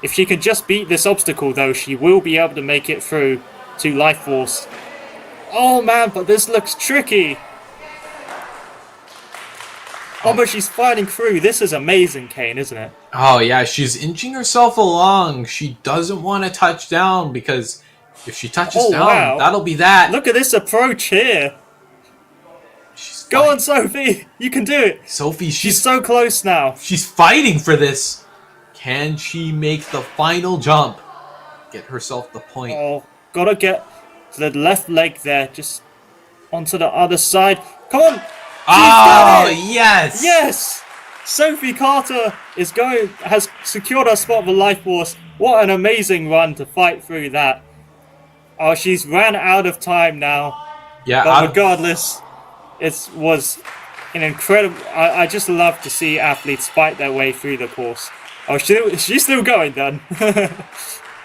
If she can just beat this obstacle, though, she will be able to make it through to Life Force. Oh, man, but this looks tricky. Oh, but she's fighting through. This is amazing, Kane, isn't it? Oh, yeah, she's inching herself along. She doesn't want to touch down because if she touches down, wow. that'll be that. Look at this approach here. Go on, Sophie. You can do it. Sophie, She's so close now. she's fighting for this. Can she make the final jump? Get herself the point. Oh, gotta get to the left leg there. Just onto the other side. Come on. Oh, yes! Yes! Sophie Carter has secured her spot for Life Force. What an amazing run to fight through that. Oh, she's ran out of time now. Yeah, But regardless, it was an incredible... I just love to see athletes fight their way through the course. Oh, she's still going then.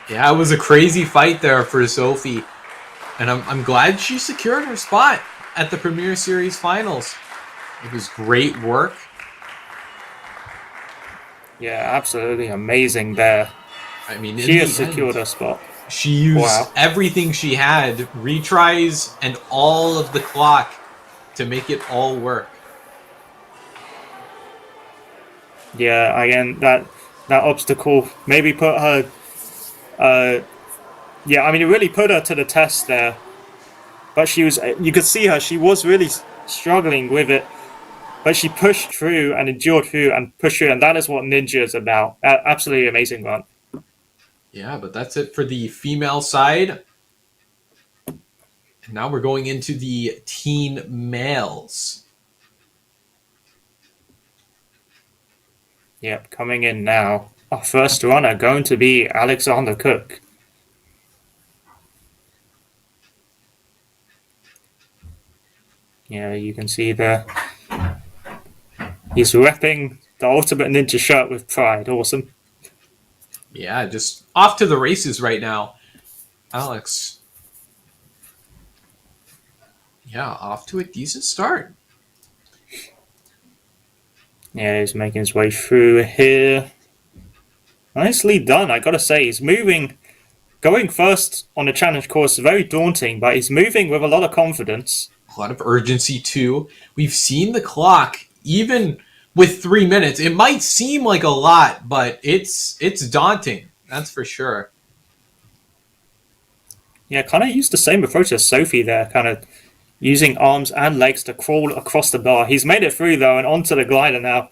yeah, it was a crazy fight there for Sophie. And I'm glad she secured her spot at the Premier Series Finals. It was great work. Yeah, absolutely amazing there. I mean, She has secured her spot. She used everything she had, retries and all of the clock, to make it all work. Yeah, again, that obstacle maybe put her. Yeah, I mean, it really put her to the test there. But she was, you could see her, she was really struggling with it. But she pushed through and endured through and pushed through, and that is what Ninja is about. Absolutely amazing run. Yeah, but that's it for the female side. And now we're going into the teen males. Yep, coming in now. Our first runner going to be Alexander Cook. Yeah, you can see there. He's repping the Ultimate Ninja shirt with pride. Awesome. Yeah, just off to the races right now. Alex. Yeah, off to a decent start. Yeah, he's making his way through here. Nicely done, I gotta say. He's moving. Going first on the challenge course is very daunting, but he's moving with a lot of confidence. A lot of urgency, too. We've seen the clock, even with 3 minutes. It might seem like a lot, but it's daunting. That's for sure. Yeah, kind of used the same approach as Sophie there, kind of using arms and legs to crawl across the bar. He's made it through, though, and onto the glider now.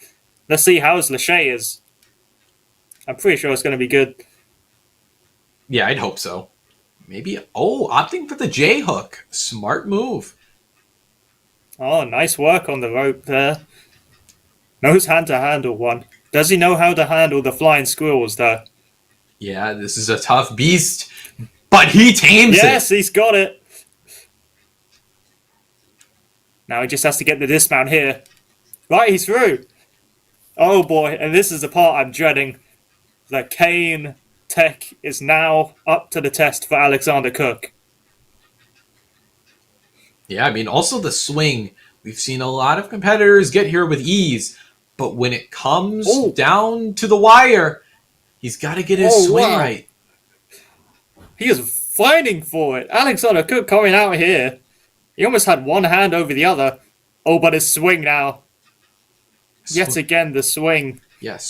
Let's see how his Lachey is. I'm pretty sure it's going to be good. Yeah, I'd hope so. Maybe, opting for the J-hook. Smart move. Oh, nice work on the rope there. Knows how to handle one. Does he know how to handle the flying squirrels, though? Yeah, this is a tough beast, but he tames it. Yes, he's got it. Now he just has to get the dismount here. Right, he's through. Oh boy, and this is the part I'm dreading. The cane tech is now up to the test for Alexander Cook. Yeah, I mean, also the swing. We've seen a lot of competitors get here with ease, but when it comes down to the wire, he's got to get his swing right. He is fighting for it. Alexander Cook coming out here. He almost had one hand over the other. Oh, but his swing now. Yet again, the swing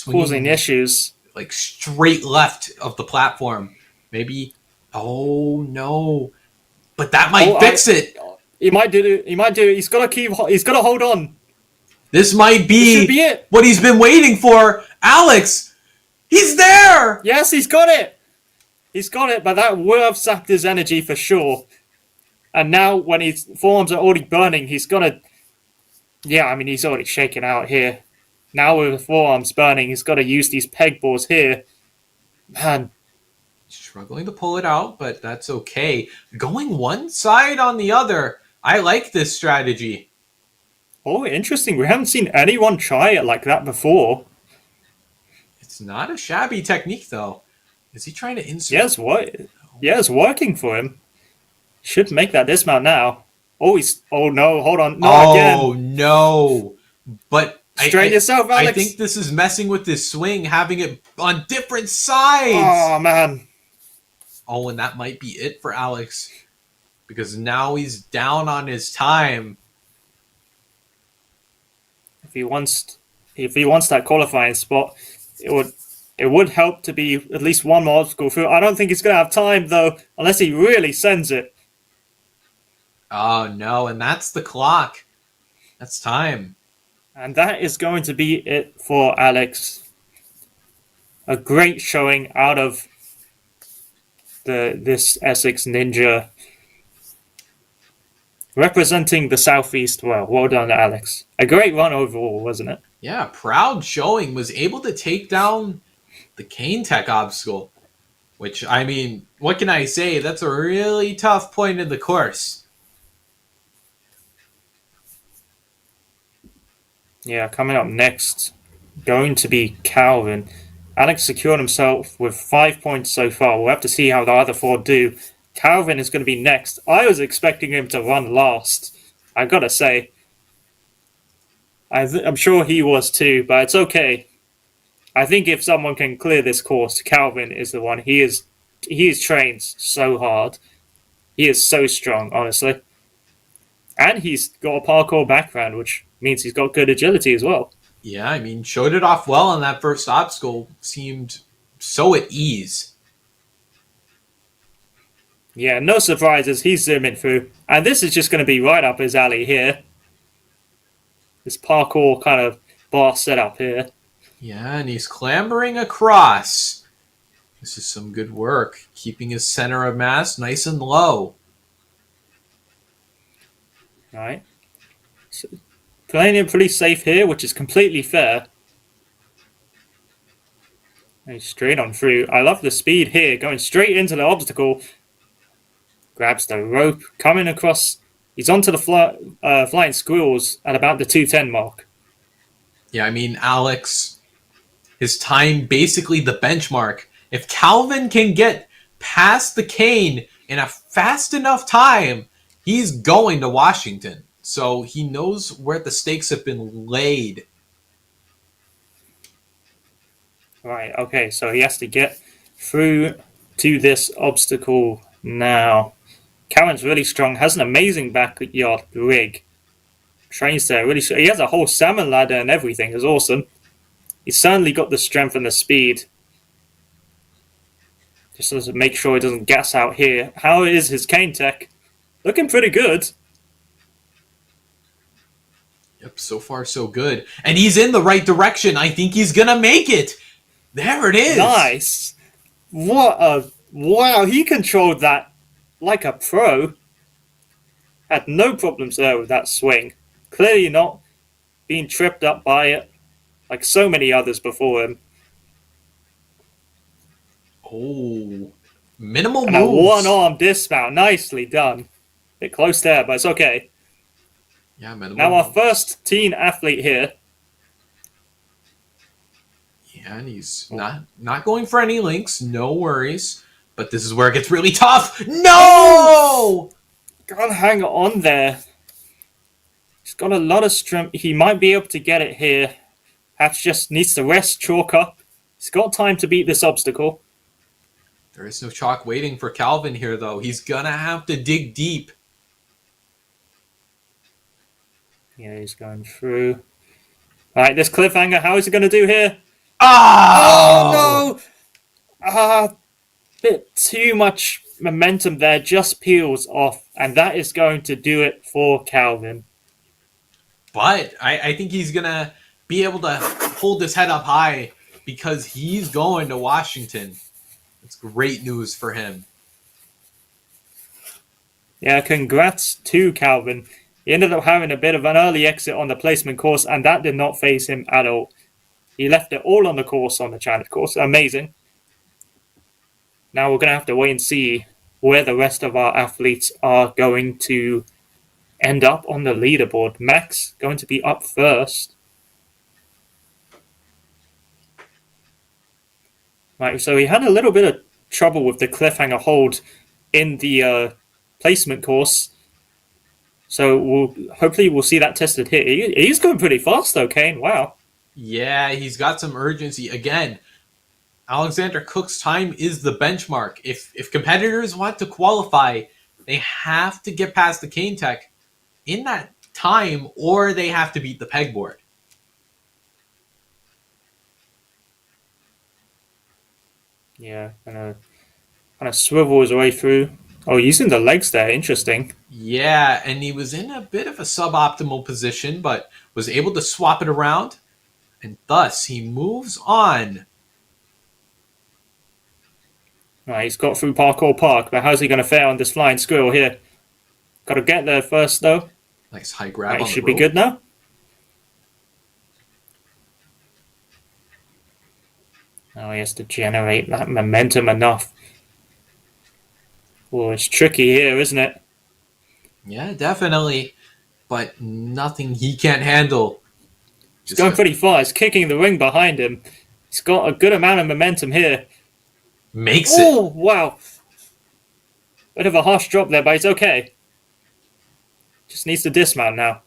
causing issues. Like straight left of the platform. Maybe. Oh, no. But that might fix it. He might do it. He might do it. He's got to hold on. This might be it. What he's been waiting for. Alex, he's there. Yes, he's got it. He's got it, but that would have sapped his energy for sure. And now, when his forearms are already burning, he's got to... Yeah, I mean, he's already shaken out here. Now with the forearms burning, he's got to use these pegboards here. Man. Struggling to pull it out, but that's okay. Going one side on the other. I like this strategy. Oh, interesting. We haven't seen anyone try it like that before. It's not a shabby technique, though. Is he trying to insert? Yeah, it's working for him. Should make that dismount now. Oh, no, hold on. No, again. Oh, no. But straighten yourself, Alex. I think this is messing with this swing, having it on different sides. Oh, man. Oh, and that might be it for Alex. Because now he's down on his time. If he wants that qualifying spot, it would help to be at least one more obstacle through. I don't think he's going to have time, though, unless he really sends it. Oh, no, and that's the clock. That's time. And that is going to be it for Alex. A great showing out of this Essex Ninja. Representing the Southeast well. Well done, Alex. A great run overall, wasn't it? Yeah, proud showing. Was able to take down the Cane Tech obstacle. Which, I mean, what can I say? That's a really tough point in the course. Yeah, coming up next, going to be Calvin. Alex secured himself with 5 points so far. We'll have to see how the other four do. Calvin is going to be next. I was expecting him to run last. I gotta say. I'm sure he was too, but it's okay. I think if someone can clear this course, Calvin is the one. He is trained so hard. He is so strong, honestly. And he's got a parkour background, which means he's got good agility as well. Yeah, I mean, showed it off well on that first obstacle. Seemed so at ease. Yeah, no surprises. He's zooming through. And this is just going to be right up his alley here. This parkour kind of bar setup here. Yeah, and he's clambering across. This is some good work. Keeping his center of mass nice and low. Right. So, playing it pretty safe here, which is completely fair. And he's straight on through. I love the speed here, going straight into the obstacle. Grabs the rope, coming across. He's onto the flying squirrels at about the 2:10 mark. Yeah, I mean, Alex, his time basically the benchmark. If Calvin can get past the cane in a fast enough time, he's going to Washington. So he knows where the stakes have been laid. Right, okay, so he has to get through to this obstacle now. Calvin's really strong, has an amazing backyard rig. Trains there, really. He has a whole salmon ladder and everything. It's awesome. He's certainly got the strength and the speed. Just to make sure he doesn't gas out here. How is his cane tech? Looking pretty good. Yep, so far so good. And he's in the right direction. I think he's going to make it. There it is. Nice. What a... Wow, he controlled that like a pro. Had no problems there with that swing. Clearly not being tripped up by it like so many others before him. Oh, minimal And a moves. one-arm dismount. Nicely done. Bit close there, but it's okay. Yeah, minimal Now our moves. first teen athlete here. Yeah, and he's not going for any links. No worries. But this is where it gets really tough. No! Gotta hang on there. He's got a lot of strength. He might be able to get it here. Perhaps just needs to rest, chalk up. He's got time to beat this obstacle. There is no chalk waiting for Calvin here, though. He's gonna have to dig deep. Yeah, he's going through. Alright, this cliffhanger, how is he going to do here? Oh! Oh, no! Bit too much momentum there, just peels off. And that is going to do it for Calvin. But I think he's gonna be able to hold his head up high because he's going to Washington. It's great news for him. Yeah, congrats to Calvin. He ended up having a bit of an early exit on the placement course, and that did not faze him at all. He left it all on the course, on the challenge course. Amazing. Now we're going to have to wait and see where the rest of our athletes are going to end up on the leaderboard. Max going to be up first. Right, so he had a little bit of trouble with the cliffhanger hold in the placement course. So hopefully we'll see that tested here. He's going pretty fast though, Kane. Wow. Yeah, he's got some urgency. Again, Alexander Cook's time is the benchmark. If competitors want to qualify, they have to get past the cane tech in that time, or they have to beat the pegboard. Yeah, kind of swivel his way through. Oh, using the legs there. Interesting. Yeah, and he was in a bit of a suboptimal position, but was able to swap it around, and thus he moves on. Right, he's got through Parkour Park, but how's he going to fare on this flying squirrel here? Got to get there first, though. Nice high grab Right, on he the should be rope. good now. Now he has to generate that momentum enough. Oh, it's tricky here, isn't it? Yeah, definitely, but nothing he can't handle. He's going pretty far. He's kicking the ring behind him. He's got a good amount of momentum here. Makes Oh, it. wow. Bit of a harsh drop there, but he's okay. Just needs to dismount now.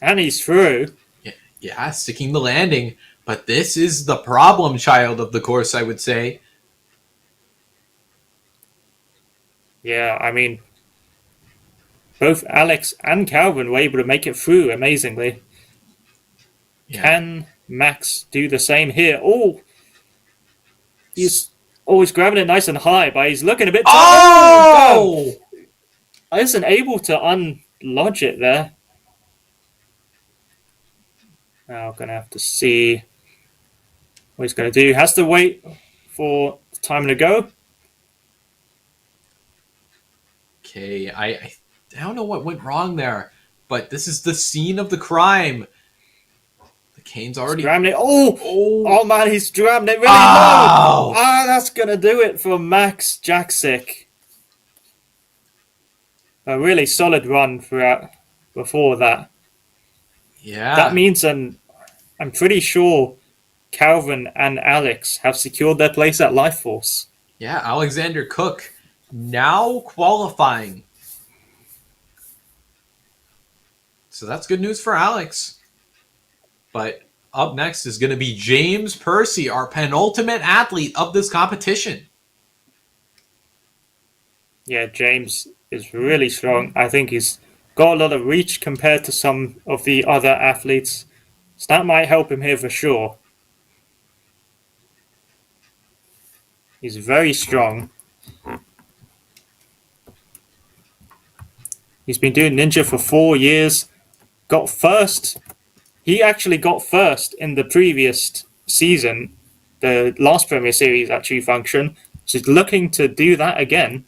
And he's through. Yeah, sticking the landing, but this is the problem child of the course, I would say. Yeah, I mean, both Alex and Calvin were able to make it through amazingly. Yeah. Can Max do the same here? Oh, he's always grabbing it nice and high, but he's looking a bit tight. Oh, Oh! damn. I wasn't able to unlodge it there. Now gonna have to see what he's gonna do. Has to wait for the time to go. Okay, I don't know what went wrong there, but this is the scene of the crime. The cane's already. Grabbing it. Oh, Oh! oh man, he's grabbing it really Ow! low. Ah, that's gonna do it for Max Jaksic. A really solid run throughout before that. Yeah. That means I'm pretty sure Calvin and Alex have secured their place at Life Force. Yeah, Alexander Cook now qualifying. So that's good news for Alex. But up next is going to be James Percy, our penultimate athlete of this competition. Yeah, James is really strong. I think he's got a lot of reach compared to some of the other athletes. So that might help him here for sure. He's very strong. He's been doing ninja for 4 years. Got first. He actually got first in the previous season, the last Premier Series at True Function. So he's looking to do that again.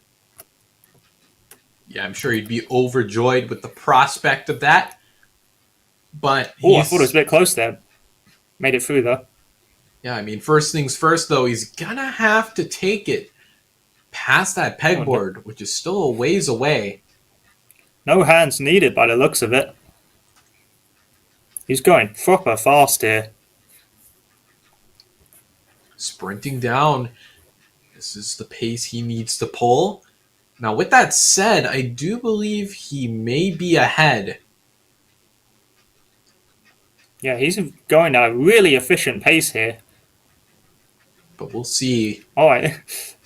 Yeah, I'm sure he'd be overjoyed with the prospect of that. But Oh, I thought it was a bit close there. Made it through though. yeah, I mean, first things first, though, he's gonna have to take it past that pegboard, which is still a ways away. No hands needed by the looks of it. He's going proper fast here. Sprinting down. This is the pace he needs to pull. Now, with that said, I do believe he may be ahead. Yeah, he's going at a really efficient pace here. But we'll see. Oh,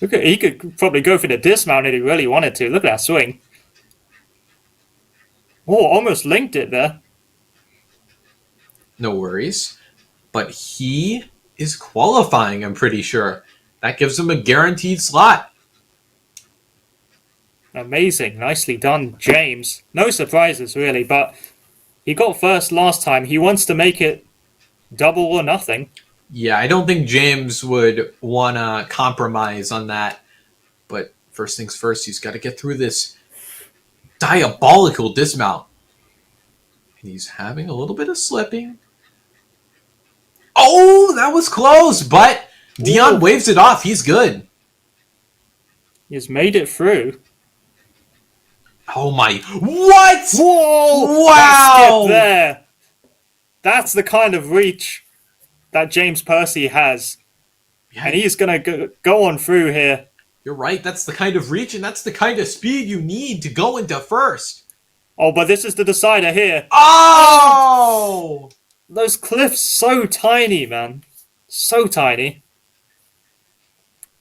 look at he could probably go for the dismount if he really wanted to. Look at that swing. Oh, almost linked it there. No worries. But he is qualifying, I'm pretty sure. That gives him a guaranteed slot. Amazing. Nicely done, James. No surprises, really, but he got first last time. He wants to make it double or nothing. Yeah, I don't think James would want to compromise on that. But first things first, he's got to get through this diabolical dismount. And he's having a little bit of slipping. Oh, that was close, but Dion Whoa. waves it off. He's good. He's made it through. Oh my. What? Whoa! Wow! That skip there. That's the kind of reach that James Percy has. Yeah, And he's going to go on through here. you're right. That's the kind of reach and that's the kind of speed you need to go into first. Oh, but this is the decider here. Oh! Those cliffs so tiny, man. So tiny.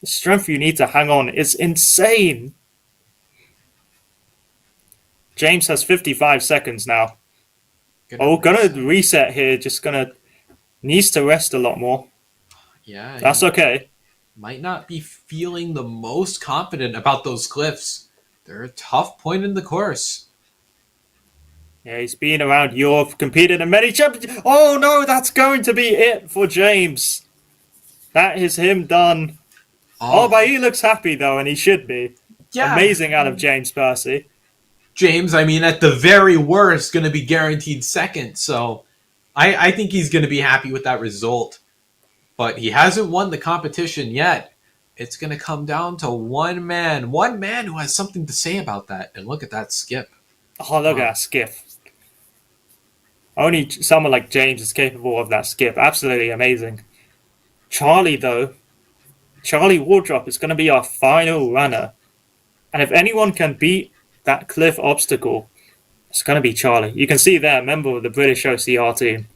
The strength you need to hang on is insane. James has 55 seconds now. Gonna reset here. Just gonna needs to rest a lot more. Yeah, That's okay. might not be feeling the most confident about those cliffs. They're a tough point in the course. Yeah, he's been around Europe, competed in many championships. Oh no, that's going to be it for James. That is him done. Oh, but he looks happy though, and he should be. yeah. Amazing out of James Percy. James, I mean, at the very worst, going to be guaranteed second. So I think he's going to be happy with that result. But he hasn't won the competition yet. It's going to come down to one man who has something to say about that. And look at that skip. Oh, look at that skip. Only someone like James is capable of that skip. Absolutely amazing. Charlie, though. Charlie Wardrop is going to be our final runner. And if anyone can beat that cliff obstacle, it's going to be Charlie. You can see there, member of the British OCR team.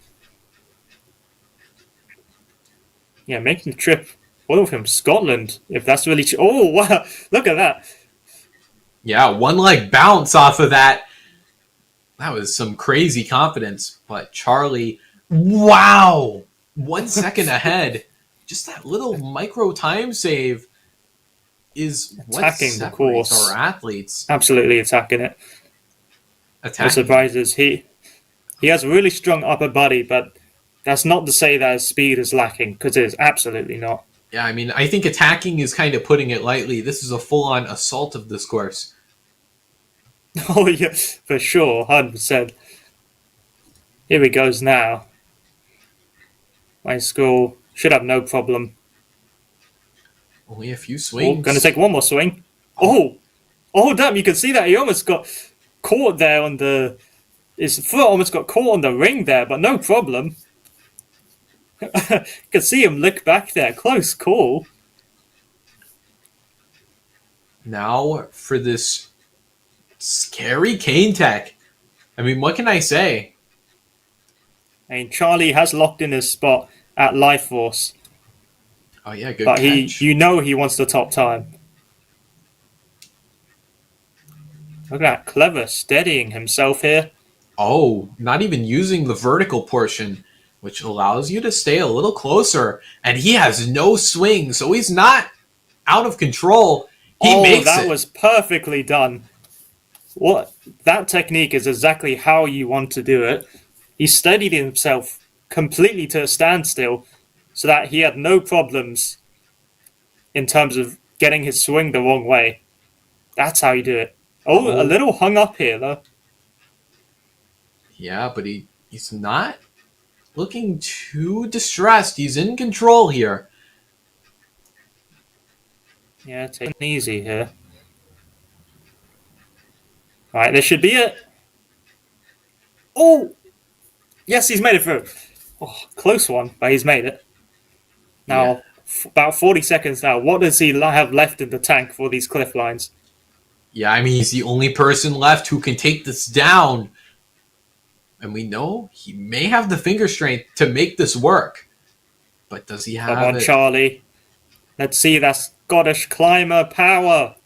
Yeah, making the trip all from Scotland, if that's really... Oh, wow. Look at that. Yeah, one leg bounce off of that. That was some crazy confidence. But Charlie, wow, 1 second ahead. Just that little micro time save is what Attacking the separates our course. athletes. Absolutely attacking it. No Attacking. surprises. He has a really strong upper body, but that's not to say that his speed is lacking, because it is absolutely not. Yeah, I mean, I think attacking is kind of putting it lightly. This is a full-on assault of this course. Oh yeah, for sure, 100%. Here he goes now. My school should have no problem. Only a few Oh, swings. gonna take one more swing. Oh, damn! You can see that he almost got caught there on the. His foot almost got caught on the ring there, but no problem. You can see him look back there. Close call. Now for this scary cane tech. I mean, what can I say? I mean, Charlie has locked in his spot at Life Force, Oh yeah, good but catch. he wants the top time. Look at that, clever steadying himself here. Oh, not even using the vertical portion, which allows you to stay a little closer. And he has no swing, so he's not out of control. He makes that it. was perfectly done. What that technique is exactly how you want to do it. He steadied himself completely to a standstill, so that he had no problems in terms of getting his swing the wrong way. That's how you do it. Oh, a little hung up here though. Yeah, but he's not looking too distressed. He's in control here. Yeah, take it easy here. Right, this should be it. Oh, yes, he's made it through. Oh, close one, but he's made it. Now, Yeah. About 40 seconds now. What does he have left in the tank for these cliff lines? Yeah, I mean, he's the only person left who can take this down. And we know he may have the finger strength to make this work. But does he have Come on, it? Charlie. Let's see that Scottish climber power.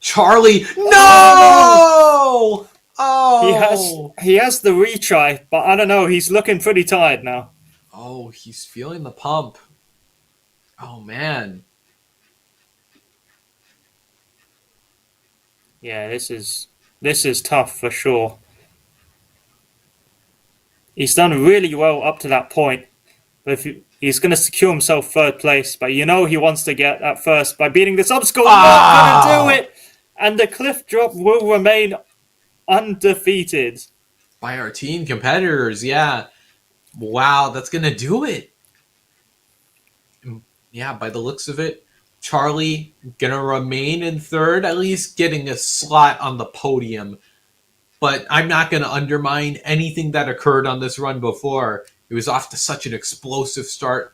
Charlie, no! Oh! He has the retry, but I don't know. He's looking pretty tired now. Oh, he's feeling the pump. Oh, man. Yeah, this is tough for sure. He's done really well up to that point, but he's going to secure himself third place. But you know he wants to get at first by beating this obstacle. Not going to do it, and the cliff drop will remain undefeated By our team competitors, yeah. Wow, that's going to do it. Yeah, by the looks of it, Charlie going to remain in third, at least getting a slot on the podium. But I'm not going to undermine anything that occurred on this run before. It was off to such an explosive start.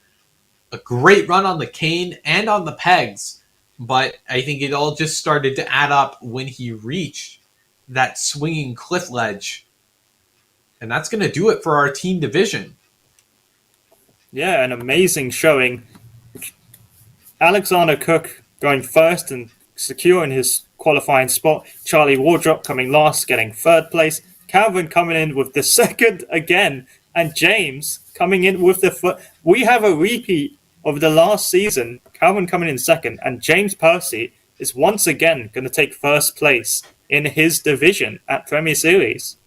A great run on the cane and on the pegs. But I think it all just started to add up when he reached that swinging cliff ledge. And that's going to do it for our teen division. Yeah, an amazing showing. Alexander Cook going first and securing his qualifying spot. Charlie Wardrop coming last, getting third place. Calvin coming in with the second again. And James coming in with the first. We have a repeat of the last season. Calvin coming in second. And James Percy is once again going to take first place in his division at Premier Series.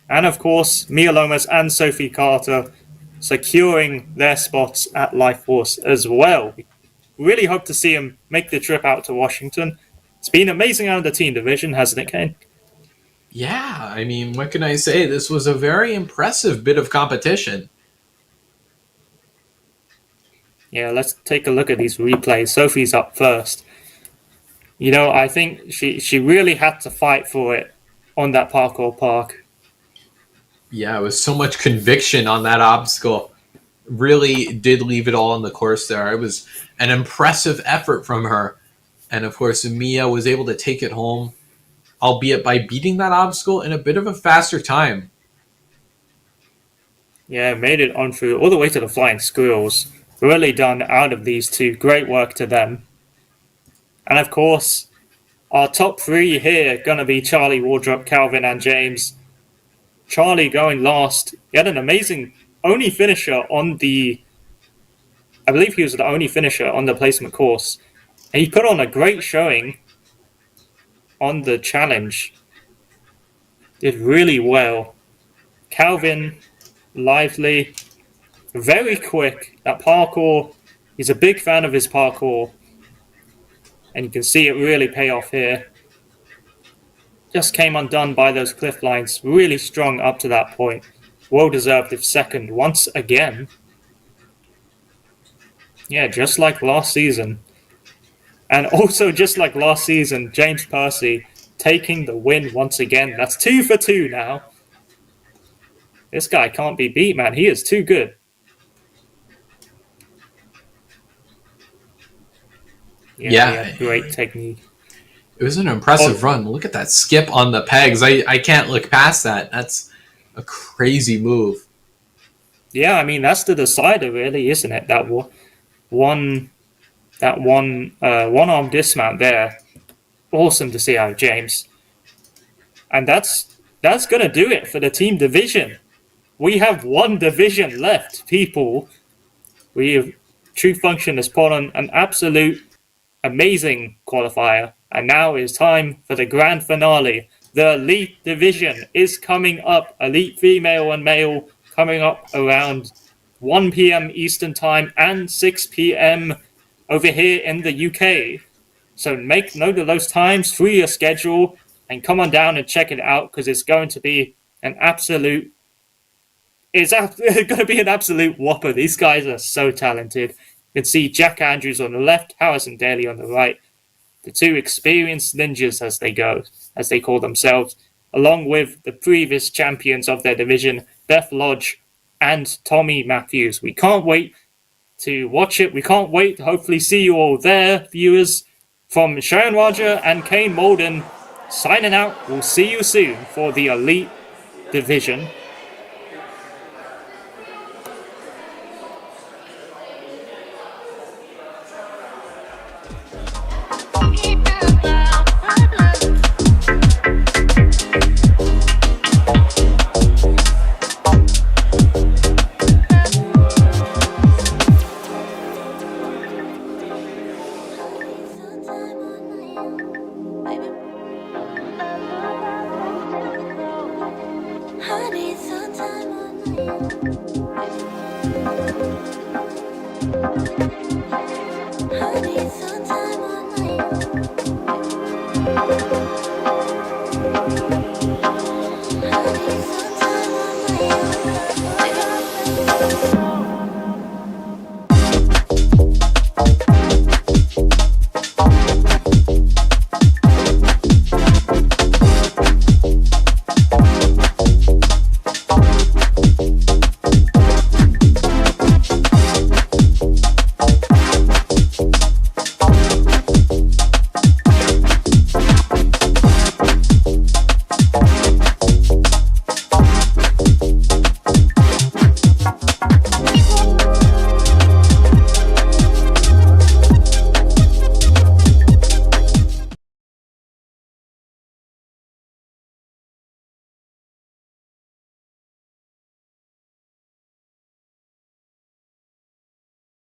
And of course, Mia Lomas and Sophie Carter securing their spots at Life Force as well. Really hope to see him make the trip out to Washington. It's been amazing out of the teen division, hasn't it, Kane? Yeah, I mean, what can I say? This was a very impressive bit of competition. Yeah, let's take a look at these replays. Sophie's up first. You know, I think she really had to fight for it on that parkour park. Yeah, it was so much conviction on that obstacle. Really did leave it all on the course there. It was an impressive effort from her. And of course, Mia was able to take it home, albeit by beating that obstacle in a bit of a faster time. Yeah, made it on through all the way to the Flying Squirrels. Really done out of these two. Great work to them. And of course, our top three here gonna be Charlie, Wardrop, Calvin, and James. Charlie going last. He had an amazing only finisher on the. I believe he was the only finisher on the placement course. And he put on a great showing on the challenge. Did really well. Calvin, lively, very quick. That parkour, he's a big fan of his parkour. And you can see it really pay off here. Just came undone by those cliff lines. Really strong up to that point. Well deserved if second once again. Yeah, just like last season. And also just like last season, James Percy taking the win once again. That's 2 for 2 now. This guy can't be beat, man. He is too good. Yeah, he had great technique. It was an impressive run. Look at that skip on the pegs. I can't look past that. That's a crazy move. Yeah, I mean, that's the decider, really, isn't it? That one one-arm dismount there. Awesome to see out of James. And that's going to do it for the team division. We have one division left, people. True Function has put on an absolute amazing qualifier. And now it's time for the grand finale. The Elite Division is coming up. Elite Female and Male coming up around 1 p.m. Eastern Time and 6 p.m. over here in the UK. So make note of those times through your schedule and come on down and check it out because it's going to be an absolute... It's going to be an absolute whopper. These guys are so talented. You can see Jack Andrews on the left, Harrison Daly on the right. The two experienced ninjas as they call themselves, along with the previous champions of their division, Beth Lodge and Tommy Matthews. We can't wait to watch it. We can't wait to hopefully see you all there, viewers. From Sharon Roger and Kane Molden, signing out. We'll see you soon for the Elite Division.